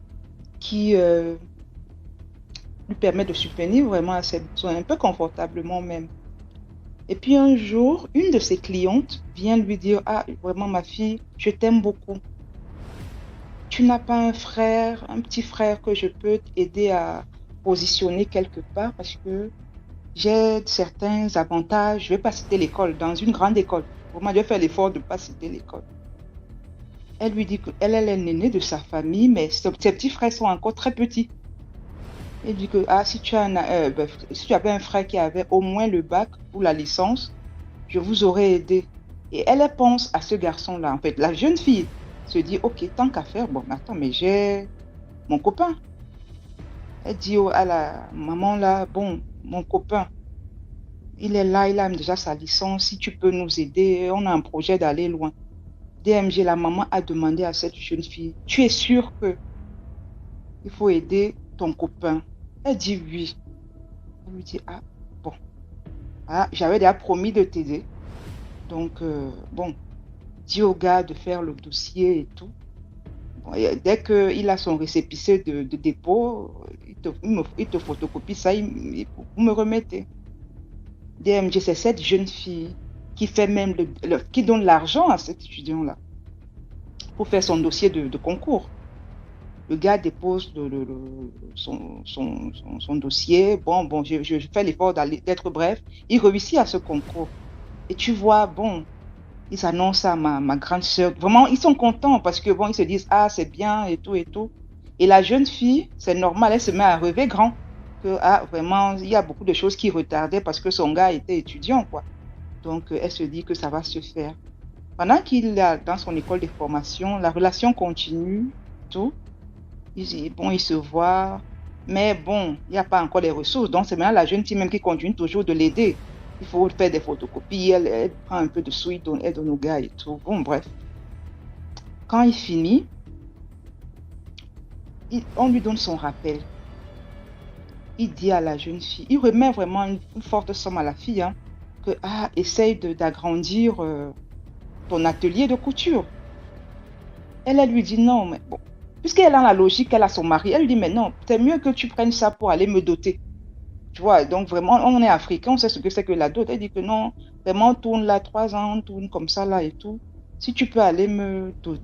qui lui permettent de subvenir vraiment à ses besoins, un peu confortablement même. Et puis un jour, une de ses clientes vient lui dire, vraiment ma fille, je t'aime beaucoup. Tu n'as pas un frère, un petit frère que je peux t'aider à positionner quelque part parce que j'ai certains avantages. Je ne vais pas citer l'école, dans une grande école. Vraiment, je vais faire l'effort de ne pas citer l'école. Elle lui dit qu'elle est l'aînée de sa famille, mais ses petits frères sont encore très petits. Il dit que si tu si tu avais un frère qui avait au moins le bac ou la licence, je vous aurais aidé. Et elle pense à ce garçon-là. En fait, la jeune fille se dit, ok, tant qu'à faire, bon, attends, mais j'ai mon copain. Elle dit à la maman là, bon, mon copain, il est là, il a déjà sa licence, si tu peux nous aider, on a un projet d'aller loin. DMG, la maman a demandé à cette jeune fille, tu es sûre que il faut aider ton copain? Elle dit oui. Elle lui dit, bon, j'avais déjà promis de t'aider. Donc, bon, dis au gars de faire le dossier et tout. Bon, et dès qu'il a son récépissé de dépôt, il te photocopie ça, vous me remettez. DMG, c'est cette jeune fille qui fait même qui donne l'argent à cet étudiant-là pour faire son dossier de concours. Le gars dépose son dossier. Bon, je fais l'effort d'être bref. Il réussit à ce concours. Et tu vois, bon, ils annoncent à ma grande sœur. Vraiment, ils sont contents parce que, bon, ils se disent, c'est bien et tout et tout. Et la jeune fille, c'est normal, elle se met à rêver grand. Que, vraiment, il y a beaucoup de choses qui retardaient parce que son gars était étudiant, quoi. Donc, elle se dit que ça va se faire. Pendant qu'il est dans son école de formation, la relation continue, tout. Il se voit, mais bon, il n'y a pas encore les ressources. Donc, c'est maintenant la jeune fille même qui continue toujours de l'aider. Il faut faire des photocopies, elle prend un peu de sous, elle donne au gars et tout. Bon, bref. Quand il finit, on lui donne son rappel. Il dit à la jeune fille, il remet vraiment une forte somme à la fille, hein, que essaye d'agrandir ton atelier de couture. Elle lui dit non, mais bon, puisqu'elle a la logique, elle a son mari, elle lui dit mais non, c'est mieux que tu prennes ça pour aller me doter. Tu vois, donc vraiment, on est africain, on sait ce que c'est que la dot. Elle dit que non, vraiment, on tourne là 3 ans, on tourne comme ça là et tout. Si tu peux aller me doter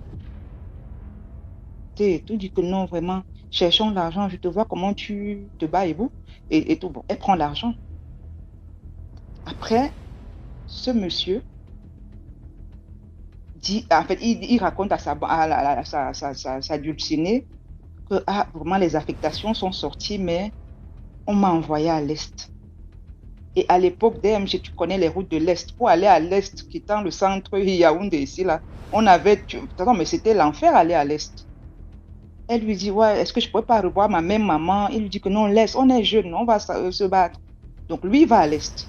et tout, dit que non, vraiment, cherchons l'argent, je te vois comment tu te bats et tout. Bon, elle prend l'argent. Après, ce monsieur dit, en fait, il raconte à sa dulcinée que vraiment les affectations sont sorties, mais on m'a envoyé à l'Est. Et à l'époque, DMG, tu connais les routes de l'Est. Pour aller à l'Est, quittant le centre Yaoundé ici, là, on avait... Attends, mais c'était l'enfer aller à l'Est. Elle lui dit, ouais, est-ce que je pourrais pas revoir ma même maman? Il lui dit que non, laisse, on est jeunes, on va se battre. Donc lui, il va à l'Est.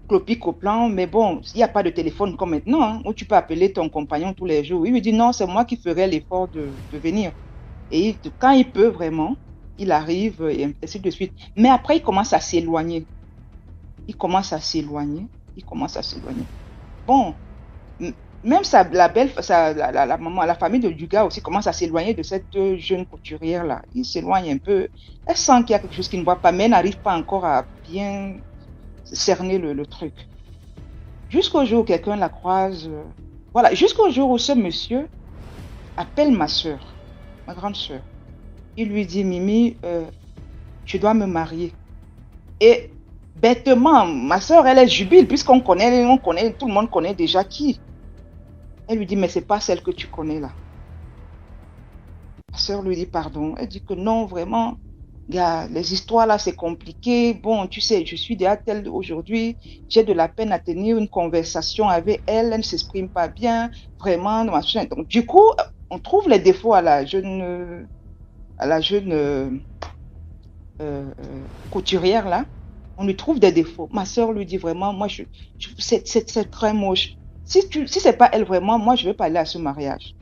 Clopique au plan, mais bon, il n'y a pas de téléphone comme maintenant, hein, où tu peux appeler ton compagnon tous les jours. Il lui dit, non, c'est moi qui ferai l'effort de venir. Et quand il peut vraiment, il arrive et ainsi de suite. Mais après, il commence à s'éloigner. Bon, même la maman, la famille du gars aussi commence à s'éloigner de cette jeune couturière-là. Il s'éloigne un peu. Elle sent qu'il y a quelque chose qu'il ne voit pas, mais elle n'arrive pas encore à bien cerner le truc. Jusqu'au jour où quelqu'un la croise. Voilà, jusqu'au jour où ce monsieur appelle ma soeur, ma grande soeur. Il lui dit, Mimi, tu dois me marier. Et bêtement, ma soeur, elle est jubile, puisqu'on connaît, tout le monde connaît déjà qui. Elle lui dit, mais c'est pas celle que tu connais là. Ma soeur lui dit, pardon. Elle dit que non, vraiment, gars, les histoires là, c'est compliqué. Bon, tu sais, je suis déjà telle aujourd'hui, j'ai de la peine à tenir une conversation avec elle, elle ne s'exprime pas bien, vraiment, machin. Donc, du coup, on trouve les défauts à la jeune couturière là, on lui trouve des défauts. Ma soeur lui dit vraiment, moi, c'est très moche. Si c'est pas elle vraiment, moi, je vais pas aller à ce mariage.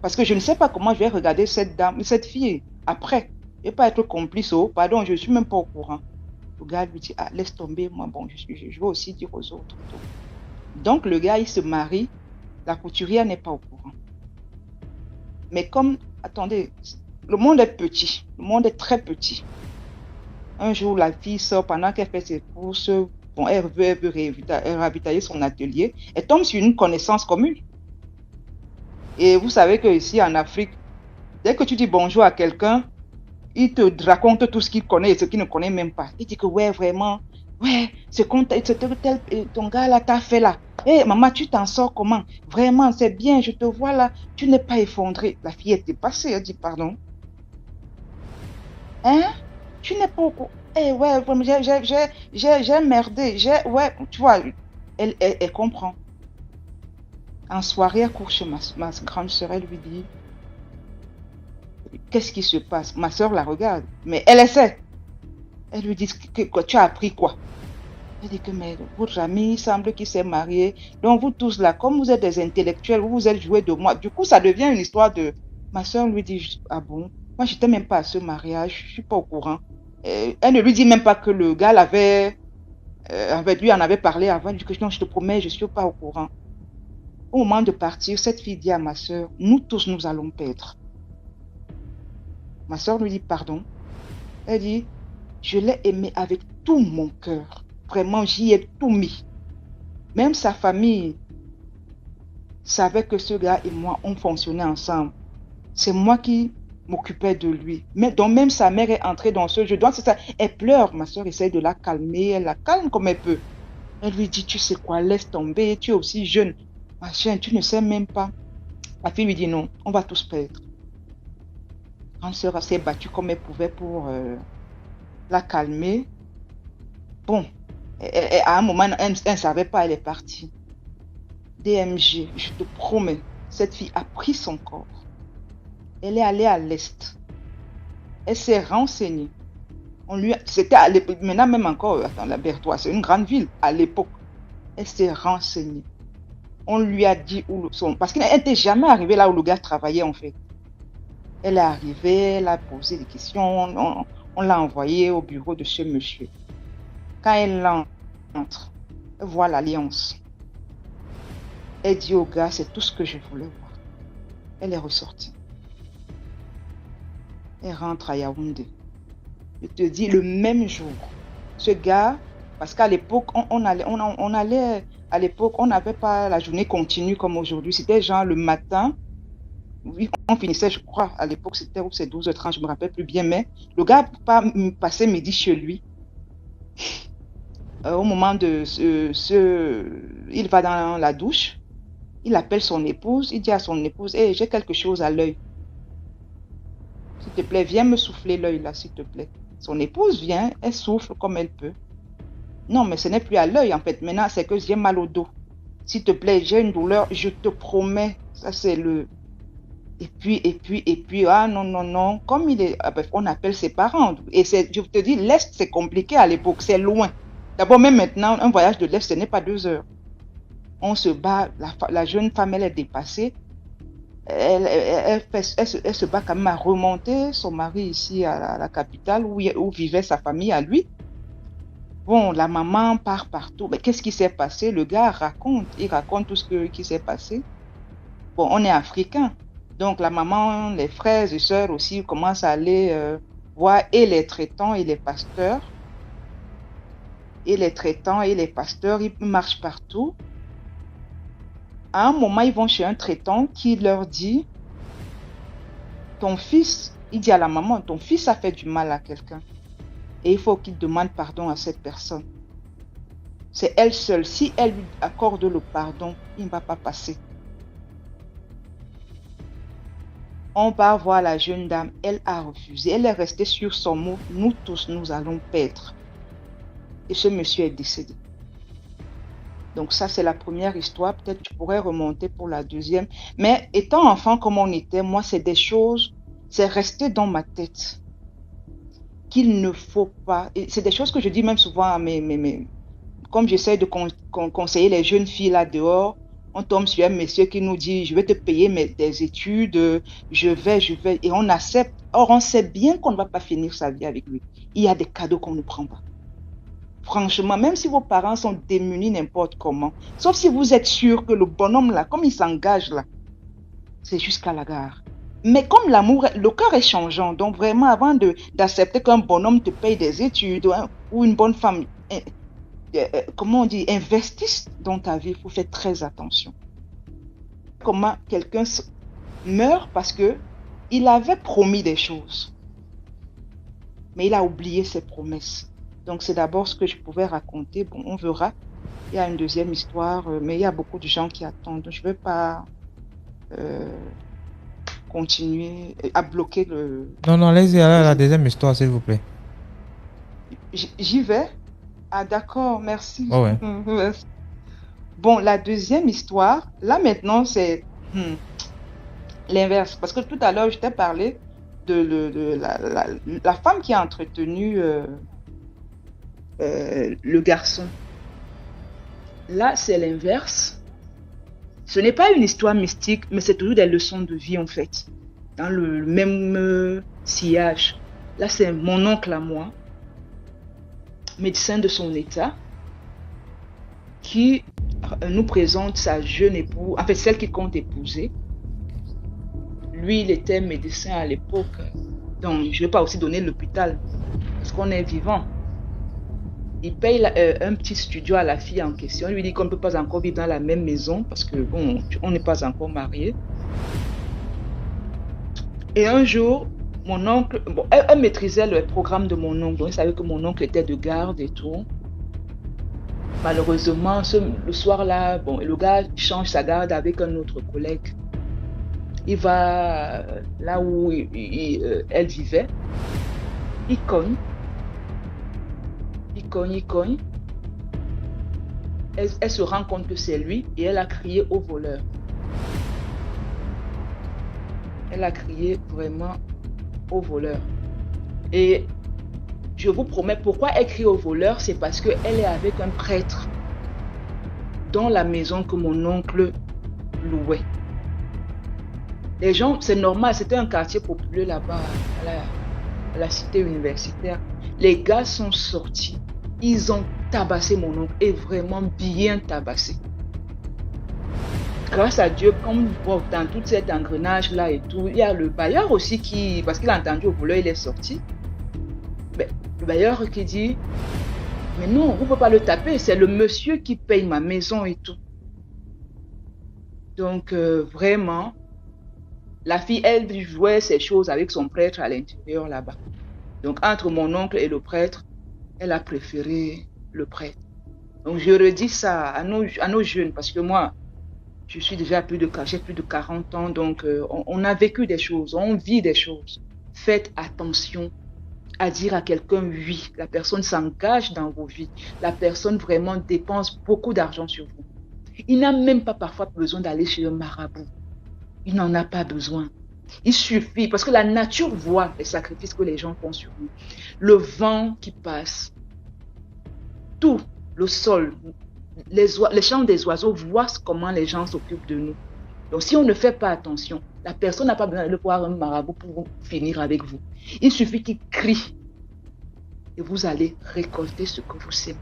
Parce que je ne sais pas comment je vais regarder cette fille après. Je vais pas être complice. Pardon, je suis même pas au courant. Le gars lui dit, laisse tomber, moi, bon, je vais aussi dire aux autres. Donc, le gars, il se marie. La couturière n'est pas au courant. Mais attendez, le monde est petit. Le monde est très petit. Un jour, la fille sort pendant qu'elle fait ses courses. Bon, elle veut ravitailler son atelier. Elle tombe sur une connaissance commune. Et vous savez qu'ici, en Afrique, dès que tu dis bonjour à quelqu'un, il te raconte tout ce qu'il connaît et ce qu'il ne connaît même pas. Il dit que, ouais, vraiment, ouais, ton gars là t'a fait là. Hé, maman, tu t'en sors comment? Vraiment, c'est bien, je te vois là, tu n'es pas effondrée. La fille était passée, elle dit, pardon. Hein? Tu n'es pas au courant. Eh ouais, vraiment, j'ai merdé. Ouais, tu vois, elle comprend. En soirée, elle court chez ma grande sœur, elle lui dit, qu'est-ce qui se passe? Ma sœur la regarde, mais elle essaie. Elle lui dit, tu as appris quoi? Elle dit que mais votre ami semble qu'il s'est marié. Donc vous tous là, comme vous êtes des intellectuels, vous vous êtes joués de moi. Du coup, ça devient une histoire de... Ma soeur lui dit, ah bon? Moi, j'étais même pas à ce mariage, je suis pas au courant. Elle ne lui dit même pas que le gars avec lui en avait parlé avant. Elle dit que non, je te promets, je suis pas au courant. Au moment de partir, cette fille dit à ma soeur, nous tous, nous allons perdre. Ma soeur lui dit, pardon. Elle dit, je l'ai aimé avec tout mon cœur. Vraiment, j'y ai tout mis. Même sa famille savait que ce gars et moi, on fonctionnait ensemble. C'est moi qui m'occupais de lui. Mais donc même sa mère est entrée dans ce jeu. Donc c'est ça. Elle pleure. Ma soeur essaie de la calmer. Elle la calme comme elle peut. Elle lui dit, tu sais quoi, laisse tomber. Tu es aussi jeune. Machin, tu ne sais même pas. La fille lui dit non, on va tous perdre. Grande sœur s'est battue comme elle pouvait pour la calmer. Bon, à un moment, elle ne savait pas, elle est partie. DMG, je te promets, cette fille a pris son corps. Elle est allée à l'Est. Elle s'est renseignée. C'était à l'époque, maintenant même encore, attends, la Berthois, c'est une grande ville à l'époque. Elle s'est renseignée. On lui a dit où son... Parce qu'elle n'était jamais arrivée là où le gars travaillait en fait. Elle est arrivée, elle a posé des questions, on l'a envoyée au bureau de ce monsieur. Quand elle entre, elle voit l'alliance. Elle dit au gars, c'est tout ce que je voulais voir. Elle est ressortie. Elle rentre à Yaoundé. Je te dis, le même jour, ce gars, parce qu'à l'époque, on allait, à l'époque, on n'avait pas la journée continue comme aujourd'hui. C'était genre le matin, oui, on finissait, je crois, à l'époque, c'était 12h30, je ne me rappelle plus bien, mais le gars passait midi chez lui. Au moment de il va dans la douche, il appelle son épouse, il dit à son épouse, hey, j'ai quelque chose à l'œil. S'il te plaît, viens me souffler l'œil là, s'il te plaît. Son épouse vient, elle souffle comme elle peut. Non, mais ce n'est plus à l'œil en fait. Maintenant, c'est que j'ai mal au dos. S'il te plaît, j'ai une douleur, je te promets. Ça, c'est le... Et puis, ah non. Comme il est... On appelle ses parents. Et je te dis, l'Est, c'est compliqué à l'époque, c'est loin. D'abord, même maintenant, un voyage de l'Est, ce n'est pas 2 heures. On se bat, la jeune femme, elle est dépassée. Elle se bat quand même à remonter son mari ici à la capitale où vivait sa famille à lui. Bon, la maman part partout. Mais qu'est-ce qui s'est passé? Le gars il raconte tout ce qui s'est passé. Bon, on est africains. Donc la maman, les frères et sœurs aussi commencent à aller voir et les traitants et les pasteurs. Et les traitants et les pasteurs, ils marchent partout. À un moment, ils vont chez un traitant qui leur dit, ton fils, il dit à la maman, ton fils a fait du mal à quelqu'un. Et il faut qu'il demande pardon à cette personne. C'est elle seule. Si elle lui accorde le pardon, il ne va pas passer. On va voir la jeune dame. Elle a refusé. Elle est restée sur son mot. Nous tous, nous allons perdre. Et ce monsieur est décédé. Donc ça, c'est la première histoire. Peut-être tu pourrais remonter pour la deuxième. Mais étant enfant comme on était, moi, c'est des choses, c'est resté dans ma tête. Qu'il ne faut pas... Et c'est des choses que je dis même souvent à comme j'essaie de conseiller les jeunes filles là dehors, on tombe sur un monsieur qui nous dit, je vais te payer des études, je vais, et on accepte. Or, on sait bien qu'on ne va pas finir sa vie avec lui. Il y a des cadeaux qu'on ne prend pas. Franchement, même si vos parents sont démunis n'importe comment, sauf si vous êtes sûr que le bonhomme là, comme il s'engage là, c'est jusqu'à la gare. Mais comme l'amour, le cœur est changeant, donc vraiment avant d'accepter qu'un bonhomme te paye des études ou une bonne femme, comment on dit, investisse dans ta vie, il faut faire très attention. Comment quelqu'un meurt parce que il avait promis des choses, mais il a oublié ses promesses. Donc c'est d'abord ce que je pouvais raconter. Bon, on verra. Il y a une deuxième histoire, mais il y a beaucoup de gens qui attendent. Je ne veux pas continuer à bloquer le... Non, allez-y à la deuxième histoire, s'il vous plaît. J'y vais? Ah, d'accord, merci. Oh, ouais. Merci. Bon, la deuxième histoire, là maintenant, c'est l'inverse. Parce que tout à l'heure, je t'ai parlé de la femme qui a entretenu le garçon. Là, c'est l'inverse. Ce n'est pas une histoire mystique, mais c'est toujours des leçons de vie, en fait. Dans le même sillage. Là, c'est mon oncle à moi, médecin de son état, qui nous présente sa jeune épouse, en fait, celle qu'il compte épouser. Lui, il était médecin à l'époque. Donc, je ne vais pas aussi donner l'hôpital, parce qu'on est vivant. Il paye un petit studio à la fille en question. Il lui dit qu'on ne peut pas encore vivre dans la même maison parce que, bon, on n'est pas encore mariés. Et un jour, mon oncle, bon, elle maîtrisait le programme de mon oncle. Donc, il savait que mon oncle était de garde et tout. Malheureusement, le soir-là, bon, le gars change sa garde avec un autre collègue. Il va là où elle vivait. Il cogne. Il cogne. Elle se rend compte que c'est lui et elle a crié au voleur. Elle a crié vraiment au voleur. Et je vous promets, pourquoi elle crie au voleur, c'est parce qu'elle est avec un prêtre dans la maison que mon oncle louait. Les gens, c'est normal, c'était un quartier populaire là-bas, à la cité universitaire. Les gars sont sortis, ils ont tabassé mon oncle, et vraiment bien tabassé. Grâce à Dieu, comme bon, dans tout cet engrenage-là et tout, il y a le bailleur aussi qui, parce qu'il a entendu au voleur, il est sorti. Mais, le bailleur qui dit, mais non, vous ne pouvez pas le taper, c'est le monsieur qui paye ma maison et tout. Donc, vraiment, la fille, elle jouait ces choses avec son prêtre à l'intérieur là-bas. Donc, entre mon oncle et le prêtre, elle a préféré le prêtre. Donc, je redis ça à nos jeunes, parce que moi, je suis déjà j'ai plus de 40 ans, donc on a vécu des choses, on vit des choses. Faites attention à dire à quelqu'un oui. La personne s'engage dans vos vies. La personne vraiment dépense beaucoup d'argent sur vous. Il n'a même pas parfois besoin d'aller chez un marabout. Il n'en a pas besoin. Il suffit, parce que la nature voit les sacrifices que les gens font sur nous. Le vent qui passe, tout, le sol, les chants des oiseaux voient comment les gens s'occupent de nous. Donc si on ne fait pas attention, la personne n'a pas besoin de voir un marabout pour finir avec vous. Il suffit qu'il crie et vous allez récolter ce que vous semez.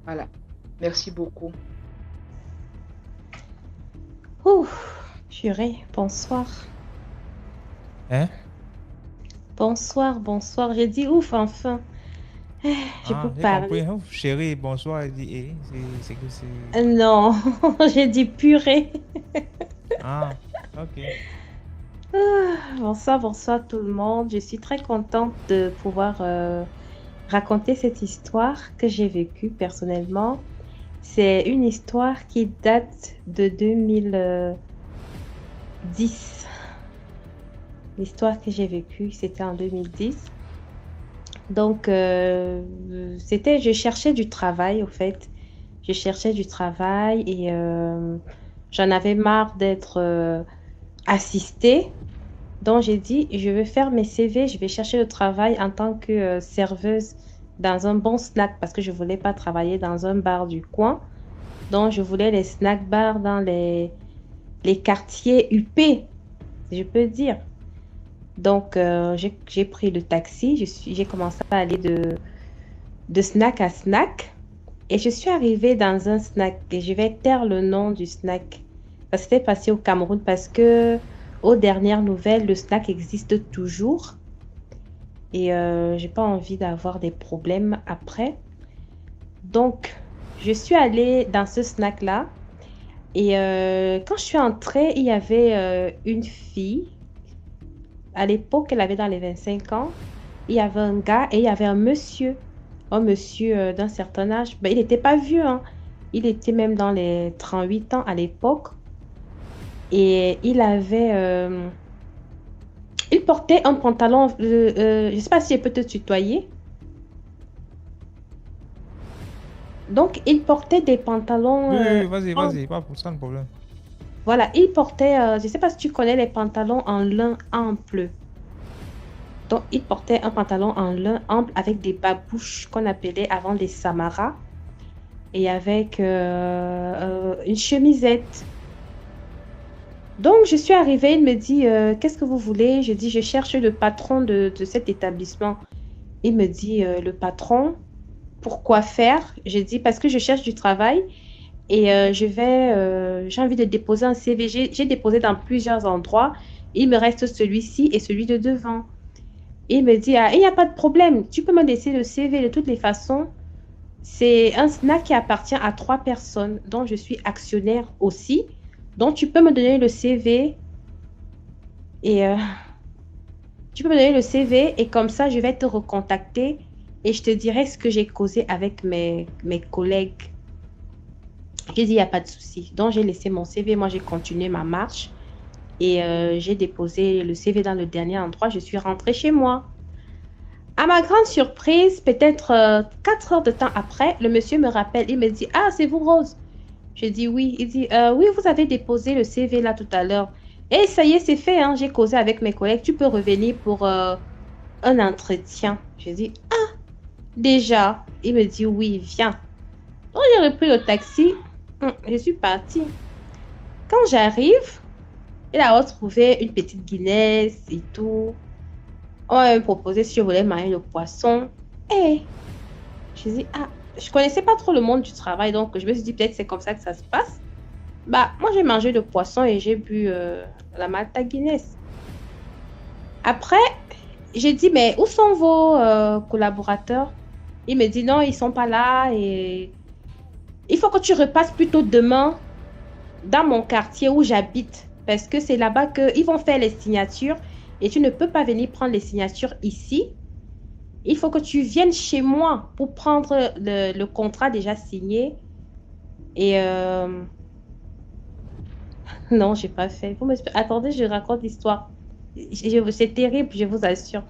Voilà. Merci beaucoup. Purée, bonsoir. Hein? Bonsoir. J'ai dit ouf, enfin. Je peux parler. Compris. Oh, chérie, bonsoir. Elle dit, c'est que c'est... Non, j'ai dit purée. Ah, ok. Bonsoir tout le monde. Je suis très contente de pouvoir raconter cette histoire que j'ai vécue personnellement. C'est une histoire qui date de 2010. L'histoire que j'ai vécue, c'était en 2010. Donc, je cherchais du travail, au fait. Je cherchais du travail et j'en avais marre d'être assistée. Donc, j'ai dit, je vais faire mes CV, je vais chercher le travail en tant que serveuse dans un bon snack parce que je ne voulais pas travailler dans un bar du coin. Donc, je voulais les snack bars dans les quartiers huppés, si je peux dire. Donc, j'ai pris le taxi, j'ai commencé à aller de snack à snack. Et je suis arrivée dans un snack et je vais taire le nom du snack. Ça s'était passé au Cameroun parce que, aux dernières nouvelles, le snack existe toujours. Et j'ai pas envie d'avoir des problèmes après. Donc, je suis allée dans ce snack-là. Et quand je suis entrée, il y avait une fille. À l'époque, elle avait dans les 25 ans. Il y avait un gars et il y avait un monsieur d'un certain âge. Ben, il n'était pas vieux, hein. Il était même dans les 38 ans à l'époque. Et il portait un pantalon, je ne sais pas si je peux te tutoyer. Donc, il portait des pantalons... Oui, vas-y, pas pour ça le problème. Voilà, il portait, je ne sais pas si tu connais les pantalons en lin ample. Donc, il portait un pantalon en lin ample avec des babouches qu'on appelait avant des samaras. Et avec une chemisette. Donc, je suis arrivée, il me dit, qu'est-ce que vous voulez? Je dis, je cherche le patron de cet établissement. Il me dit, le patron, pourquoi faire? Je dis, parce que je cherche du travail et j'ai envie de déposer un CV. J'ai déposé dans plusieurs endroits. Il me reste celui-ci et celui de devant. Il me dit, ah, il n'y a pas de problème, tu peux me laisser le CV de toutes les façons. C'est un snack qui appartient à 3 personnes, dont je suis actionnaire aussi. Donc, tu peux me donner le CV et comme ça, je vais te recontacter et je te dirai ce que j'ai causé avec mes collègues. J'ai dit, il n'y a pas de souci. Donc, j'ai laissé mon CV. Moi, j'ai continué ma marche et j'ai déposé le CV dans le dernier endroit. Je suis rentrée chez moi. À ma grande surprise, peut-être 4 heures de temps après, le monsieur me rappelle. Il me dit, ah, c'est vous, Rose? Je dis oui. Il dit, oui, vous avez déposé le CV là tout à l'heure. Et ça y est, c'est fait. Hein. J'ai causé avec mes collègues. Tu peux revenir pour un entretien. Je dis, ah, déjà. Il me dit, oui, viens. Donc, j'ai repris le taxi. Je suis partie. Quand j'arrive, il a retrouvé une petite Guinness et tout. On m'a proposé si je voulais manger le poisson. Et je dis, ah, je connaissais pas trop le monde du travail, donc je me suis dit peut-être c'est comme ça que ça se passe. Bah, moi j'ai mangé le poisson et j'ai bu la Malta Guinness. Après, j'ai dit, mais où sont vos collaborateurs? Il me dit, non, ils sont pas là et il faut que tu repasses plutôt demain dans mon quartier où j'habite parce que c'est là-bas qu'ils vont faire les signatures. Et tu ne peux pas venir prendre les signatures ici. Il faut que tu viennes chez moi pour prendre le contrat déjà signé. Et non, j'ai pas fait. Attendez, je raconte l'histoire. C'est terrible, je vous assure.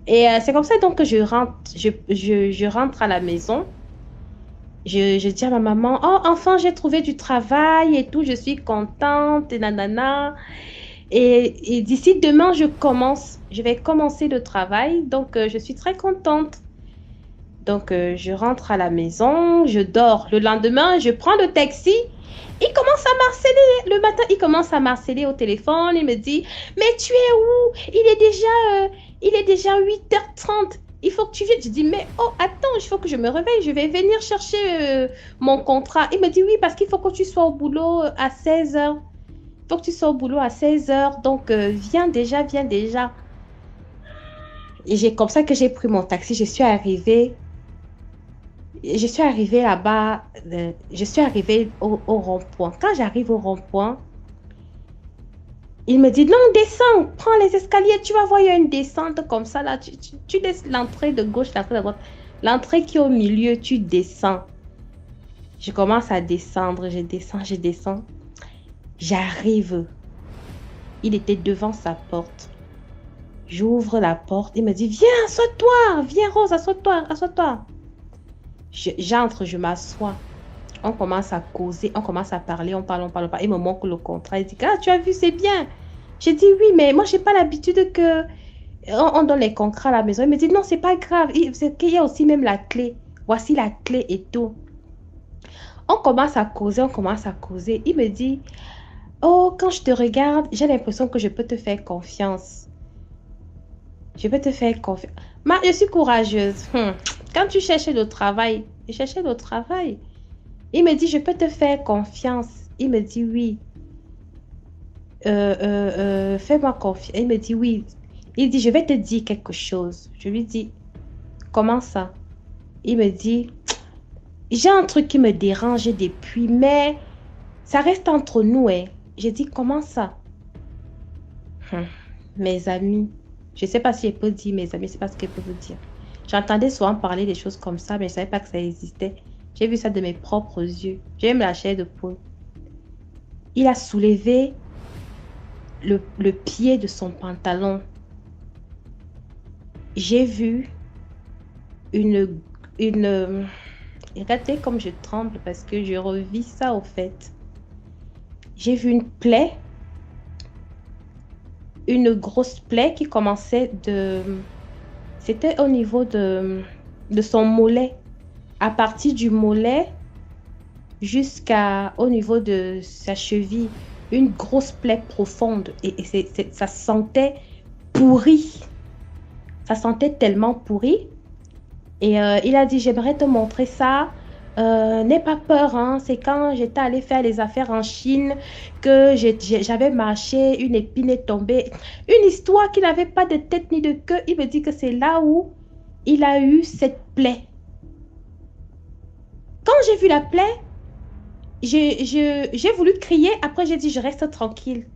Et c'est comme ça donc que je rentre à la maison. Je dis à ma maman, oh, enfin, j'ai trouvé du travail et tout. Je suis contente et nanana. Et d'ici demain, je vais commencer le travail. Donc, je suis très contente. Donc, je rentre à la maison, je dors. Le lendemain, je prends le taxi. Il commence à m'harceler. Le matin, il commence à m'harceler au téléphone. Il me dit, mais tu es où? Il est déjà 8h30. Il faut que tu viennes. Je dis, mais oh, attends, il faut que je me réveille. Je vais venir chercher mon contrat. Il me dit, oui, parce qu'il faut que tu sois au boulot à 16h. Il faut que tu sois au boulot à 16h. Donc, viens déjà. Et comme ça que j'ai pris mon taxi. Je suis arrivée là-bas. Je suis arrivée au rond-point. Quand j'arrive au rond-point, il me dit, non, descends, prends les escaliers. Tu vas voir, il y a une descente comme ça. Là, tu laisses l'entrée de gauche, l'entrée de droite. L'entrée qui est au milieu, tu descends. Je commence à descendre. Je descends. J'arrive. Il était devant sa porte. J'ouvre la porte. Il me dit, viens, assois-toi. Viens, Rose, assois-toi. J'entre, je m'assois. On commence à causer, on commence à parler, on parle. Il me montre le contrat. Il dit, ah, tu as vu, c'est bien. J'ai dit, oui, mais moi, j'ai pas l'habitude que on donne les contrats à la maison. Il me dit, non, c'est pas grave. C'est qu'il y a aussi même la clé. Voici la clé et tout. On commence à causer. Il me dit, oh, quand je te regarde, j'ai l'impression que je peux te faire confiance. Je suis courageuse. Quand tu cherchais le travail, Il me dit, je peux te faire confiance. Il me dit, oui. Fais-moi confiance. Il me dit, oui. Il dit, je vais te dire quelque chose. Je lui dis, comment ça? Il me dit, j'ai un truc qui me dérange depuis, mais ça reste entre nous. Hein. J'ai dit, comment ça? Mes amis. Je ne sais pas si elle peut dire mes amis, je ne sais pas ce qu'elle peut vous dire. J'entendais souvent parler des choses comme ça, mais je ne savais pas que ça existait. J'ai vu ça de mes propres yeux. J'ai même la chair de poule. Il a soulevé le pied de son pantalon, j'ai vu une... Regardez comme je tremble parce que je revis ça au fait. J'ai vu une plaie, une grosse plaie qui commençait de... C'était au niveau de son mollet. À partir du mollet jusqu'au niveau de sa cheville. Une grosse plaie profonde. Et ça sentait pourri. Ça sentait tellement pourri. Et il a dit, j'aimerais te montrer ça. N'aie pas peur, hein. C'est quand j'étais allée faire les affaires en Chine que j'avais marché, une épine est tombée. Une histoire qui n'avait pas de tête ni de queue. Il me dit que c'est là où il a eu cette plaie. Quand j'ai vu la plaie, j'ai voulu crier. Après, j'ai dit, je reste tranquille.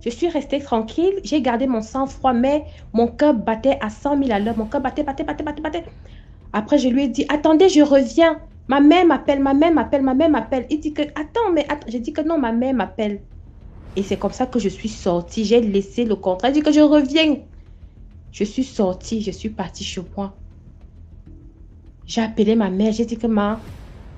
Je suis restée tranquille. J'ai gardé mon sang-froid, mais mon cœur battait à 100 000 à l'heure. Mon cœur battait. Après, je lui ai dit, attendez, je reviens. Ma mère m'appelle. Il dit que, attends. J'ai dit que non, ma mère m'appelle. Et c'est comme ça que je suis sortie. J'ai laissé le contrat. J'ai dit que je reviens. Je suis sortie. Je suis partie chez moi. J'ai appelé ma mère. J'ai dit que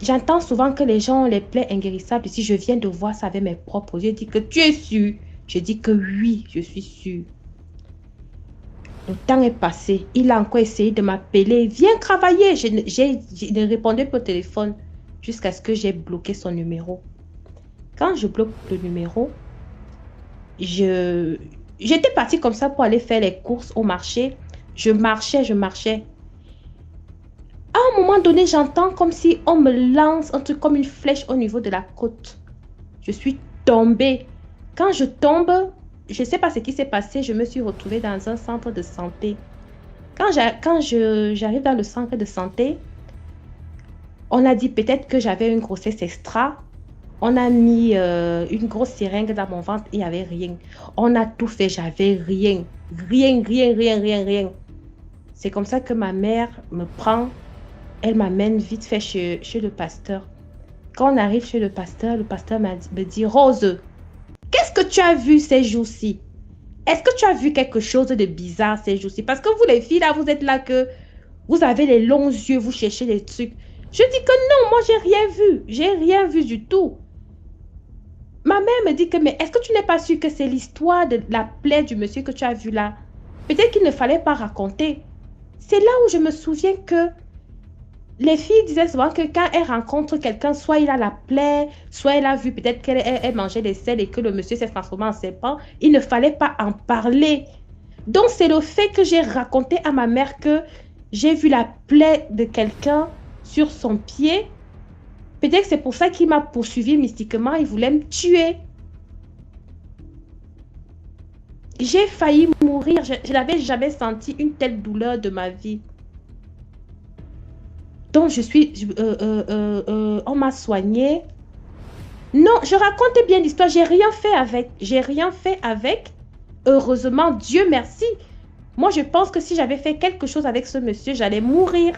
j'entends souvent que les gens ont les plaies inguérissables. Ici, je viens de voir ça avec mes propres yeux. J'ai dit que tu es sûre. J'ai dit que oui, je suis sûre. Le temps est passé. Il a encore essayé de m'appeler. Viens travailler. Je ne répondais pas au téléphone jusqu'à ce que j'ai bloqué son numéro. Quand je bloque le numéro, j'étais partie comme ça pour aller faire les courses au marché. Je marchais. À un moment donné, j'entends comme si on me lance un truc comme une flèche au niveau de la côte. Je suis tombée. Quand je tombe, je ne sais pas ce qui s'est passé, je me suis retrouvée dans un centre de santé. Quand j'arrive dans le centre de santé, on a dit peut-être que j'avais une grossesse extra. On a mis une grosse seringue dans mon ventre, il n'y avait rien. On a tout fait, j'avais rien. Rien. C'est comme ça que ma mère me prend. Elle m'amène vite fait chez le pasteur. Quand on arrive chez le pasteur me dit, Rose, qu'est-ce que tu as vu ces jours-ci? Est-ce que tu as vu quelque chose de bizarre ces jours-ci? Parce que vous les filles là, vous êtes là que vous avez les longs yeux, vous cherchez des trucs. Je dis que non, moi j'ai rien vu. J'ai rien vu du tout. Ma mère me dit que, mais est-ce que tu n'es pas sûre que c'est l'histoire de la plaie du monsieur que tu as vu là? Peut-être qu'il ne fallait pas raconter. C'est là où je me souviens que les filles disaient souvent que quand elles rencontrent quelqu'un, soit il a la plaie, soit elle a vu peut-être qu'elle mangeait des selles et que le monsieur s'est transformé en serpent. Il ne fallait pas en parler. Donc, c'est le fait que j'ai raconté à ma mère que j'ai vu la plaie de quelqu'un sur son pied. Peut-être que c'est pour ça qu'il m'a poursuivi mystiquement. Il voulait me tuer. J'ai failli mourir. Je n'avais jamais senti une telle douleur de ma vie. Donc, on m'a soignée. Non, je raconte bien l'histoire. J'ai rien fait avec. Heureusement, Dieu merci. Moi, je pense que si j'avais fait quelque chose avec ce monsieur, j'allais mourir.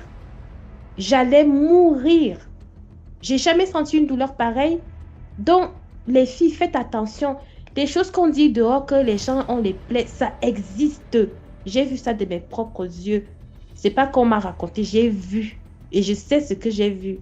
J'ai jamais senti une douleur pareille. Donc, les filles, faites attention. Des choses qu'on dit dehors, que les gens ont les plaies, ça existe. J'ai vu ça de mes propres yeux. C'est pas qu'on m'a raconté, j'ai vu. Et je sais ce que j'ai vu.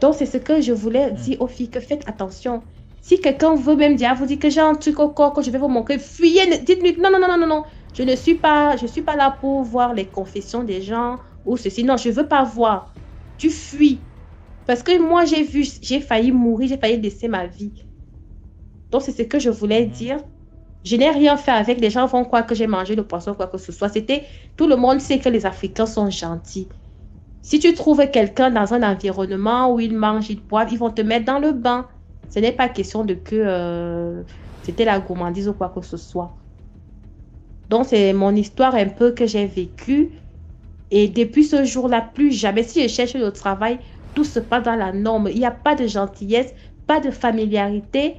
Donc, c'est ce que je voulais dire aux filles, que faites attention. Si quelqu'un veut même dire, vous dit que j'ai un truc au corps, que je vais vous montrer, fuyez, dites-lui, non. Je ne suis pas là pour voir les confessions des gens ou ceci. Non, je ne veux pas voir. Tu fuis. Parce que moi, j'ai failli mourir, j'ai failli laisser ma vie. Donc, c'est ce que je voulais dire. Je n'ai rien fait avec. Les gens vont croire que j'ai mangé le poisson, quoi que ce soit. Tout le monde sait que les Africains sont gentils. Si tu trouves quelqu'un dans un environnement où ils mangent, ils boivent, ils vont te mettre dans le bain. Ce n'est pas question de que c'était la gourmandise ou quoi que ce soit. Donc, c'est mon histoire un peu que j'ai vécue. Et depuis ce jour-là, plus jamais, si je cherche le travail, tout se passe dans la norme. Il n'y a pas de gentillesse, pas de familiarité.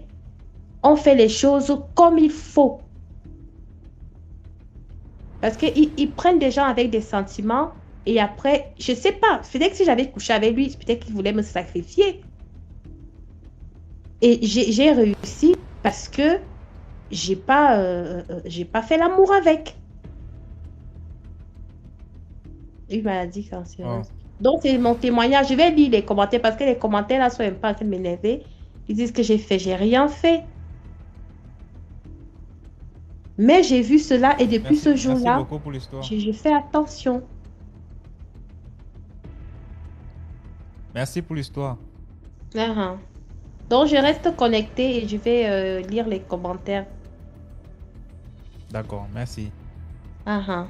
On fait les choses comme il faut. Parce qu'ils prennent des gens avec des sentiments et après, je ne sais pas, peut-être que si j'avais couché avec lui, peut-être qu'il voulait me sacrifier. Et j'ai réussi parce que j'ai pas fait l'amour avec. Une maladie cancéreuse. Oh. Donc, c'est mon témoignage. Je vais lire les commentaires parce que les commentaires là sont un peu en train de m'énerver. Ils disent que j'ai rien fait. Mais j'ai vu cela et depuis ce Merci jour-là, beaucoup pour l'histoire. j'ai fait attention. Merci pour l'histoire. Uh-huh. Donc, je reste connectée et je vais lire les commentaires. D'accord, merci. Uh-huh.